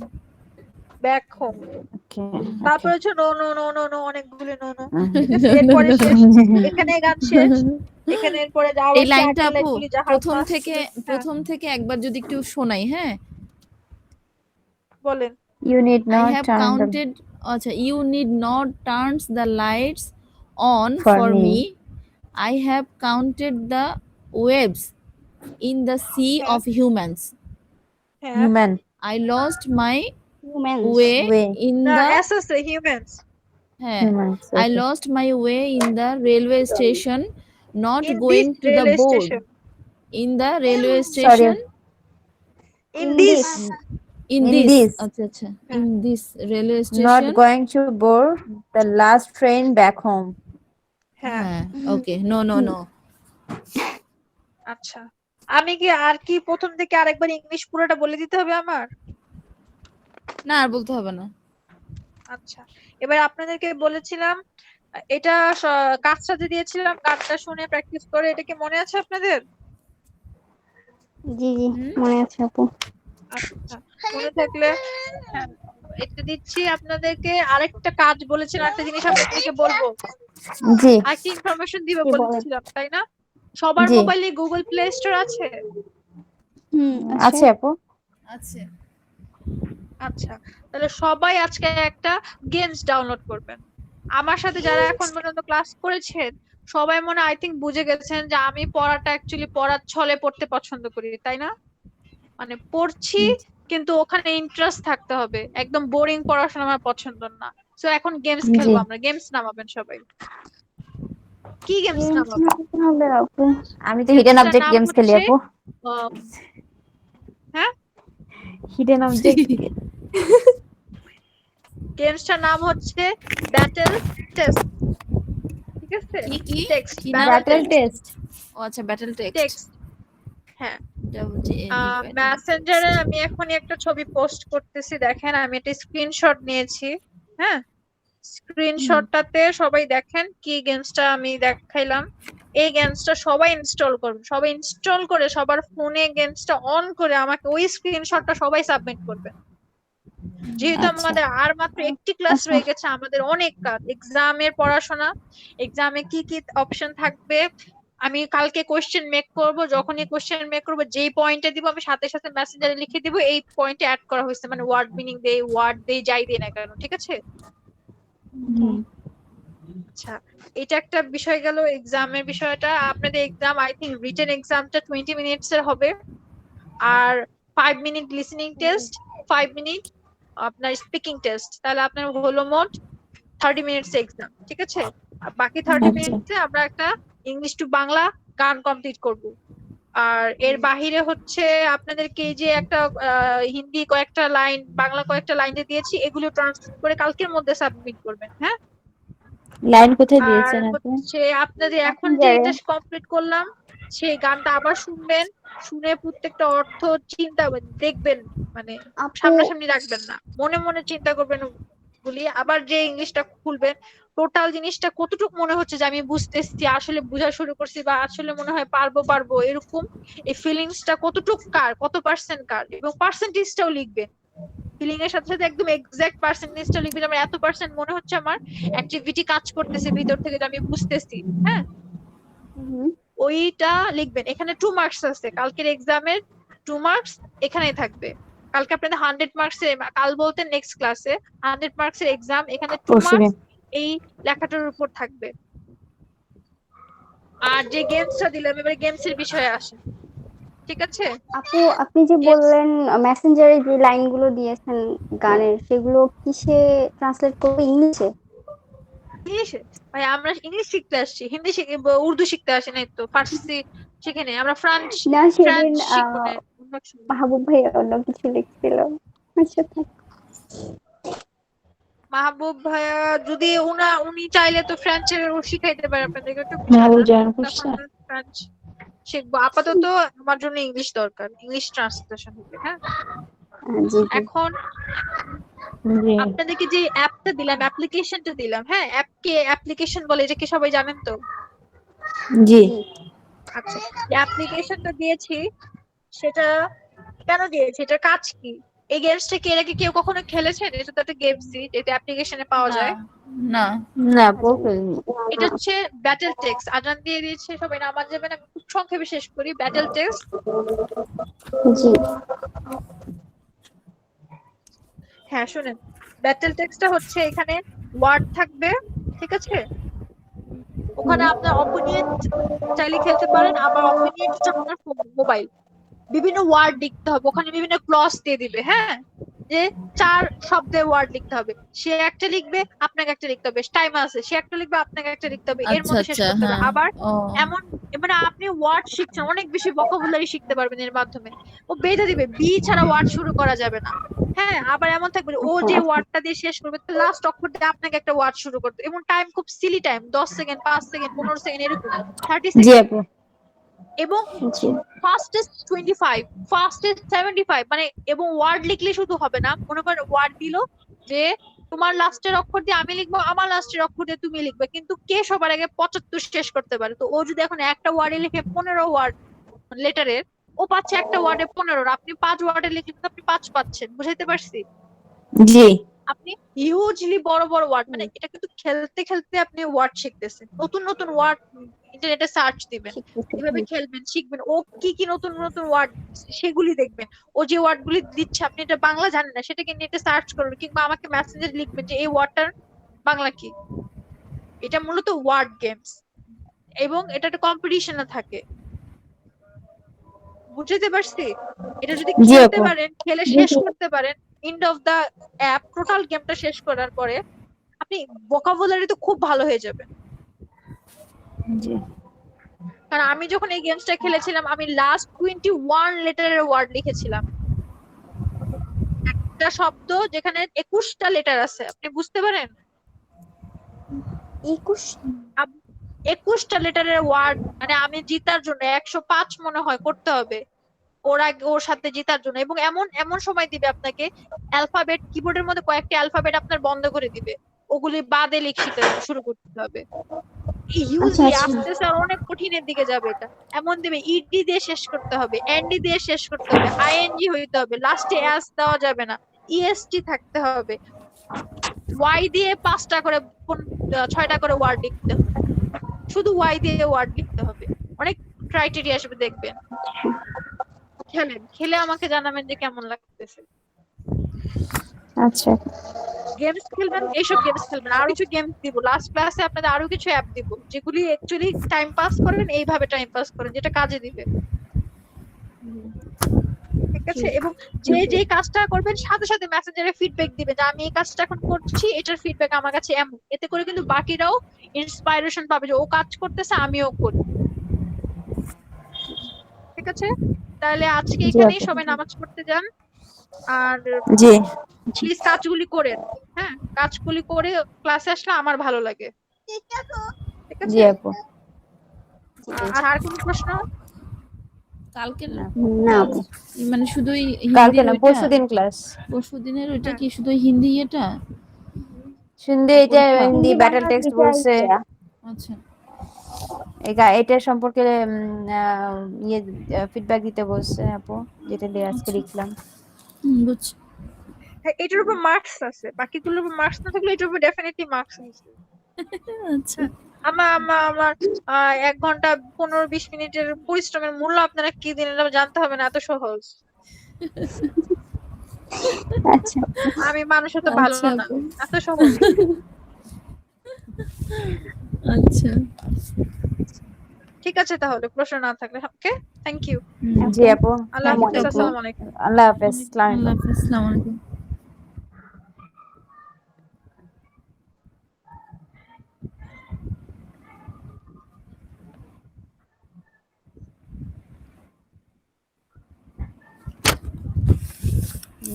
back home
okay
তারপর হচ্ছে no no no no no অনেকগুলো নো নো
No,
এরপরে
no,
শেষ এখানে গান শেষ এখানে এরপরে যাওয়া
এই লাইনটা আপু প্রথম থেকে
হ্যাঁ,
প্রথম থেকে একবার যদি একটু শোনাই হ্যাঁ
বলেন
you need
I
not
have
turn the
counted acha you need not turns the lights on
For
for
me.
me I have counted the waves in the sea
Yeah.
of humans
হ্যাঁ
human
I lost my
Humans.
way
Way.
in
না
the
S আছে humans
হ্যাঁ
humans
I
okay.
lost my way in the railway station not
in
going
this
to the
railway
board
station
in the railway station
in this
in
In
this
this.
acha acha in this railway
not
station
going to board the last train back home
হ্যাঁ
হ্যাঁ okay no
আচ্ছা আমি কি আর কি প্রথম থেকে আরেকবার English পুরোটা বলে দিতে হবে আমার
না আর বলতে হবে না
আচ্ছা এবার আপনাদেরকে বলেছিলাম এটা কাজটা যে দিয়েছিলাম গানটা শুনে প্র্যাকটিস করে এটা কি মনে আছে আপনাদের
জি জি মনে আছে আপু
আচ্ছা মনে থাকলে হ্যাঁ, এটা দিচ্ছি আপনাদেরকে আরেকটা কাজ বলেছিলাম একটা জিনিস আপনাদেরকে বলবো
জি
আরেকটা ইনফরমেশন দিব
কি বলেন?
বলেছিলাম তাই না সবার
জি।
মোবাইলে গুগল প্লে স্টোর আছে
আছে আপু
আছে
আচ্ছা তাহলে সবাই আজকে একটা গেমস ডাউনলোড করবেন আমার সাথে যারা এখন পর্যন্ত ক্লাস করেছেন সবাই মনে আই থিংক বুঝে গেছেন যে আমি পড়াটা অ্যাকচুয়ালি পড়ার ছলে পড়তে পছন্দ করি তাই না মানে পড়ছি কিন্তু ওখানে ইন্টারেস্ট থাকতে হবে একদম বোরিং পড়াশোনা আমার পছন্দ না সো এখন গেমস
জি।
খেলবো আমরা গেমস নামাবেন সবাই কি গেমস নামাবেন
আপু
আমি তো হিডেন
Games-টার
অবজেক্ট
নাম
গেমস খেলি
হচ্ছে,
আপু
হ্যাঁ
হিডেন অবজেক্ট
গেমসটার নাম হচ্ছে ব্যাটল টেস্ট ঠিক আছে
কি কি
টেক্সট
কি নাম?
ব্যাটল টেস্ট
ও আচ্ছা ব্যাটল টেক্সট
টেক্সট হ্যাঁ মেসেঞ্জারে আমি এখনই একটা ছবি পোস্ট করতেছি দেখেন আমি একটা স্ক্রিনশট নিয়েছি হ্যাঁ স্ক্রিনশটটাতে সবাই দেখেন কি গেমসটা আমি দেখাইলাম এই গেমসটা সবাই ইনস্টল করবেন সবাই ইনস্টল করে সবার ফোনে গেমসটা অন করে আমাকে ওই স্ক্রিনশটটা সবাই সাবমিট করবেন যেহেতু
আচ্ছা।
আমাদের আর মাত্র একটি ক্লাস রয়ে গেছে আমাদের অনেক কাজ এক্সামের পড়াশোনা এক্সামে কি কি অপশন থাকবে আমি কালকে কোশ্চেন মেক করব যখনই কোশ্চেন মেক করব যেই পয়েন্টে দিব আমি সাথে সাথে মেসেঞ্জারে লিখে দিব এই পয়েন্টে অ্যাড করা হয়েছে মানে ওয়ার্ড মিনিং দেই ওয়ার্ড দেই যাই দেই না কেন ঠিক আছে আচ্ছা এটা একটা বিষয় গেল এক্সামের বিষয়টা আপনাদের এক্সাম আই থিংক রিটেন এক্সামটা 20 মিনিটস এর হবে আর 5 মিনিট লিসেনিং টেস্ট 5 মিনিট আপনার স্পিকিং টেস্ট তাহলে আপনার হলো মোট 30 মিনিটস এক্সাম ঠিক আছে আর বাকি 30
আচ্ছা।
মিনিটসে আমরা একটা ইংলিশ টু বাংলা গান কমপ্লিট করব আর এর বাহিরে হচ্ছে আপনাদেরকে এই যে একটা হিন্দি কয়েকটা লাইন বাংলা কয়েকটা লাইনে দিয়েছি এগুলো ট্রান্সলেট করে কালকের মধ্যে সাবমিট করবেন হ্যাঁ
লাইন কোথায়
আর
দিয়েছেন আপু
হচ্ছে আপনাদের এখন যে এটা কমপ্লিট করলাম সেই গানটা আবার শুনবেন শুনে প্রত্যেকটা অর্থ চিন্তা দেখবেন মানে
আপু
সামনাসামনি রাখবেন না মনে মনে চিন্তা করবেন বলি আবার যে ইংলিশটা খুলবেন টোটাল জিনিসটা কতটুকু মনে হচ্ছে যে আমি বুঝতেছি আসলে বোঝা শুরু করছি বা আসলে মনে হয় পারবো এরকম এই ফিলিংসটা কতটুকু কার কত পার্সেন্ট কার এবং পার্সেন্টেজটাও লিখবেন ফিলিং এর সাথে সাথে একদম এক্সাক্ট পার্সেন্টেজটা লিখবে যে আমার এত পার্সেন্ট মনে হচ্ছে আমার অ্যাক্টিভিটি কাজ করতেছে ভিতর থেকে, যে আমি বুঝতেছি। হ্যাঁ,
হুম।
ওইটা লিখবেন। এখানে 2 মার্কস আছে, কালকের এক্সামের 2 মার্কস এখানেই থাকবে। কালকে আপনাদের 100 মার্কস এর, কাল বলতে নেক্সট ক্লাসে 100 মার্কস এর এক্সাম, এখানে 2
পরশুদিন।
মার্কস এই লেখাটার উপর থাকবে। আর যে গেমসটা দিলাম, এবারে গেমস এর বিষয়ে আসেন, ঠিক আছে?
আপু আপনি যে
গেমস
বললেন মেসেঞ্জারে যে লাইনগুলো দিয়েছেন গানের, সেগুলো কিসে ট্রান্সলেট করবো? ইংলিশে?
ইংলিশে? ভাই আমরা ইংলিশ শিখতে আসছি, হিন্দি উর্দু শিখতে আসি নাই তো, ফার্সি শিখে নেই আমরা, ফ্রেঞ্চ
না,
ফ্রেঞ্চ
সেদিন
শিখবো না।
মাহবুব ভাই অন্য কিছু লিখছিল। আচ্ছা থাক।
মাহবুব ভাইয়া যদি উনি চাইলে তো ফ্রেঞ্চের ও শিখাইতে পারে আপনাদেরকে, একটু
মাহবুব
বুঝান,
জয়েন
তখন
করছে।
আমরা ফ্রেঞ্চ শিখবো। আপাতত আমার জন্য ইংলিশ দরকার, ইংলিশ ট্রান্সলেশন হবে। হ্যাঁ,
জি জি।
এখন
জি
আপনাদেরকে যে অ্যাপটা দিলাম, অ্যাপ্লিকেশনটা দিলাম, হ্যাঁ অ্যাপকে অ্যাপ্লিকেশন বলে, এটা কি সবাই জানেন তো?
জি
জি।
আচ্ছা, যে অ্যাপ্লিকেশনটা দিয়েছি সেটা কেন দিয়েছি, এটার কাজ কি? এই গেমসটা কি এর আগে কেউ কখনো খেলেছেন? এটা তো একটা গেমসই যেটা অ্যাপ্লিকেশনে পাওয়া যায়।
না
না প্রফেশনাল।
এটা হচ্ছে ব্যাটল টেক্সট। আজান দিয়ে দিয়েছে, সবাই নামাজ যাবেন, আমি খুব সংক্ষেপে শেষ করি। ব্যাটল টেক্সট,
জি।
হ্যাঁ শুনেন, ব্যাটল টেক্সটটা হচ্ছে এখানে ওয়ার্ড থাকবে, ঠিক আছে? ওখানে আপনার অপোনেন্ট চাইলে খেলতে পারেন, আবার অপোনেন্ট হচ্ছে আপনার মোবাইল। বিভিন্ন ওয়ার্ড লিখতে হবে, ওখানে বিভিন্ন ক্লজ দিয়ে দিবে। হ্যাঁ, যে 4 শব্দের ওয়ার্ড লিখতে হবে, সে একটা লিখবে আপনাকে একটা লিখতে হবে, টাইম আছে, সে একটা লিখবে আপনাকে একটা লিখতে হবে, এর
আচ্ছা
মধ্যে শেষ
আচ্ছা
করতে হবে।
হ্যাঁ
আবার
ও
এমন, মানে আপনি ওয়ার্ড শিখছেন, অনেক বেশি ভোকাবুলারি শিখতে পারবেন এর মাধ্যমে। ও বেঁধে দিবে, বি ছাড়া ওয়ার্ড শুরু করা যাবে না। হ্যাঁ, আবার এমন থাকবে যে ও যে ওয়ার্ডটা দিয়ে শেষ করবে, লাস্ট অক্ষর দিয়ে আপনাকে একটা ওয়ার্ড শুরু করতে, এবং টাইম খুব silly time, 10 second, 5 second, 15 second, এরকম 30
জি
সেকেন্ড।
আপু।
এবং
জি।
ফাস্টেস্ট 25, ফাস্টেস্ট 75, মানে, এবং ওয়ার্ড লিখলে শুধু হবে না, মনে করেন ওয়ার্ড দিল যে তোমার লাস্টের অক্ষর দিয়ে আমি লিখবো, আমার লাস্টের অক্ষর দিয়ে তুমি লিখবে, কিন্তু কে সবার আগে 75 শেষ করতে পারে। তো ও যদি এখন একটা ওয়ার্ডে লিখে 15 ওয়ার্ড লেটারের, ও পাচ্ছে একটা ওয়ার্ডে 15, আপনি 5 ওয়ার্ডে লিখলে কিন্তু আপনি 5 পাচ্ছেন। বুঝাইতে পারছি?
জি
আপনি হিউজলি বড় বড় ওয়ার্ড, মানে এটা কিন্তু খেলতে খেলতে আপনি ওয়ার্ড শিখতেছেন, নতুন নতুন ওয়ার্ড ইন্টারনেটে সার্চ দিবেন, এভাবে খেলবেন, শিখবেন। ও কি কি নতুন নতুন ওয়ার্ড সেগুলি দেখবেন। ও যে ওয়ার্ড গুলি দিচ্ছে আপনি এটা বাংলা জানেন না, সেটাকে নেটে সার্চ করবেন, কিংবা আমাকে মেসেঞ্জে লিখবেন যে এই ওয়ার্ডটার বাংলা কি। এটা মূলত ওয়ার্ড গেমস, এবং এটা একটা কম্পিটিশনে থাকে। বুঝতে পারছি? এটা যদি
জি
খেলতে
আপু।
পারেন, খেলে শেষ করতে পারেন, end of the app, total গেমটা শেষ করার পরে আপনি ভোকাবুলারি তো খুব ভালো হয়ে যাবে।
জি
কারণ আমি যখন এই গেমসটা খেলেছিলাম, আমি লাস্ট 21 লেটারের ওয়ার্ড লিখেছিলাম। একটা শব্দ যেখানে 21টা লেটার আছে, আপনি বুঝতে পারেন?
21?
21টা লেটারের ওয়ার্ড, মানে আমি জিতার জন্য 105 মনে হয় করতে হবে ওর সাথে জেতার জন্য। এবং এমন এমন সময় দিবে আপনাকে, অ্যালফাবেট, কিবোর্ডের মধ্যে কয়েকটা অ্যালফাবেট আপনার বন্ধ করে দিবে, ওগুলি বাদে লিখতে শুরু করতে হবে।
আচ্ছা
হিউজলি
আচ্ছা।
আস্তে আস্তে আর অনেক কঠিনের দিকে যাবে এটা। এমন দিবে ইডি দিয়ে শেষ করতে হবে, এনডি দিয়ে শেষ করতে হবে, আইএনজি হইতে হবে, লাস্টে এস দেওয়া যাবে না, ইএসটি থাকতে হবে, ওয়াই দিয়ে 5টা করে 6টা করে ওয়ার্ড লিখতে হবে, শুধু ওয়াই দিয়ে ওয়ার্ড লিখতে হবে। অনেক ক্রাইটেরিয়া আসবে, দেখবেন। খেলেন, খেলে আমাকে জানাবেন যে কেমন লাগতেছে।
আচ্ছা
গেমস খেলবেন, এইসব গেমস খেলবেন, আরো কিছু গেমস দিব লাস্ট ক্লাসে, আপনাদের আরো কিছু অ্যাপ দিব যেগুলি অ্যাকচুয়ালি টাইম পাস করেন, এইভাবে টাইম পাস করেন যেটা কাজে দিবে। ঠিক আছে? এবং যে যে কাজটা করবেন সাথে সাথে মেসেঞ্জারে ফিডব্যাক দিবে যে আমি এই কাজটা এখন করছি, এটার ফিডব্যাক আমার কাছে এমন। এতে করে কিন্তু বাকিরাও ইন্সপাইরেশন পাবে যে ও কাজ করতেছে, আমিও করি। ঠিক আছে? তাহলে আজকে
জি
এখানেই
আপু।
সবাই নামাজ পড়তে যান। আর
জি
প্লিজ কাজগুলি করেন। হ্যাঁ, কাজগুলি করে ক্লাসে আসলে আমার ভালো লাগে। ঠিক
জি
আছে?
আপু।
আর কোনো প্রশ্ন?
কালকের
না
না
ক্লাস
আপু।
মানে শুধুই
কালকে
হিন্দির
না,
ওইটা,
পরশুদিন ক্লাস।
পরশুদিনের ওইটা
হ্যাঁ।
কি শুধু হিন্দি এটা
শুনতে এটা
পরীক্ষা?
হিন্দি ব্যাটল টেক্সট বলছে।
আচ্ছা
এটা সম্পর্কে ইয়ে ফিডব্যাক দিতে বলছে আপু, যেটা দিয়ে আজকে
আচ্ছা
লিখলাম।
বুঝছি।
এটার উপর মার্কস আছে, বাকিগুলোর উপর মার্কস না থাকলে এটার উপর ডেফিনেটলি মার্কস আছে।
আচ্ছা
আমার 1 ঘন্টা 15-20 মিনিটের পরিশ্রমের মূল্য আপনারা কি দিন এটা জানতে হবে না, এত সহজ।
আচ্ছা
আমি মানুষের তো ভালো
আচ্ছা
না,
আপু।
এত সহজ।
আচ্ছা
ঠিক আছে তাহলে প্রশ্ন না থাকলে, ওকে, থ্যাংক ইউ।
জি আপু,
আল্লাহ
থ্যাংক
হাফিজ,
ইউ আপু,
আসসালামু আলাইকুম।
আল্লাহ হাফেজ, আসসালামু
আল্লাহ
আলাইকুম।
হাফেজ, আসসালামু আলাইকুম।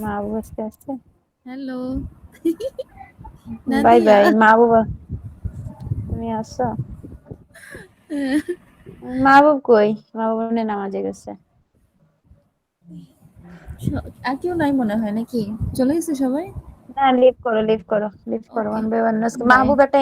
মা বাবু আজকে আসছে,
হ্যালো
বাই
নাদিয়া।
বাই। মা বাবা তুমি আসছো? মা বাবু কই? মা বাবু মনে হয় নামাজে গেছে।
আর কেউ নাই মনে হয় নাকি, চলে গেছে সবাই?
না, লিভ করো, লিভ করো, লিভ করো,
okay
one by one.
Bye.
Mahbub একটা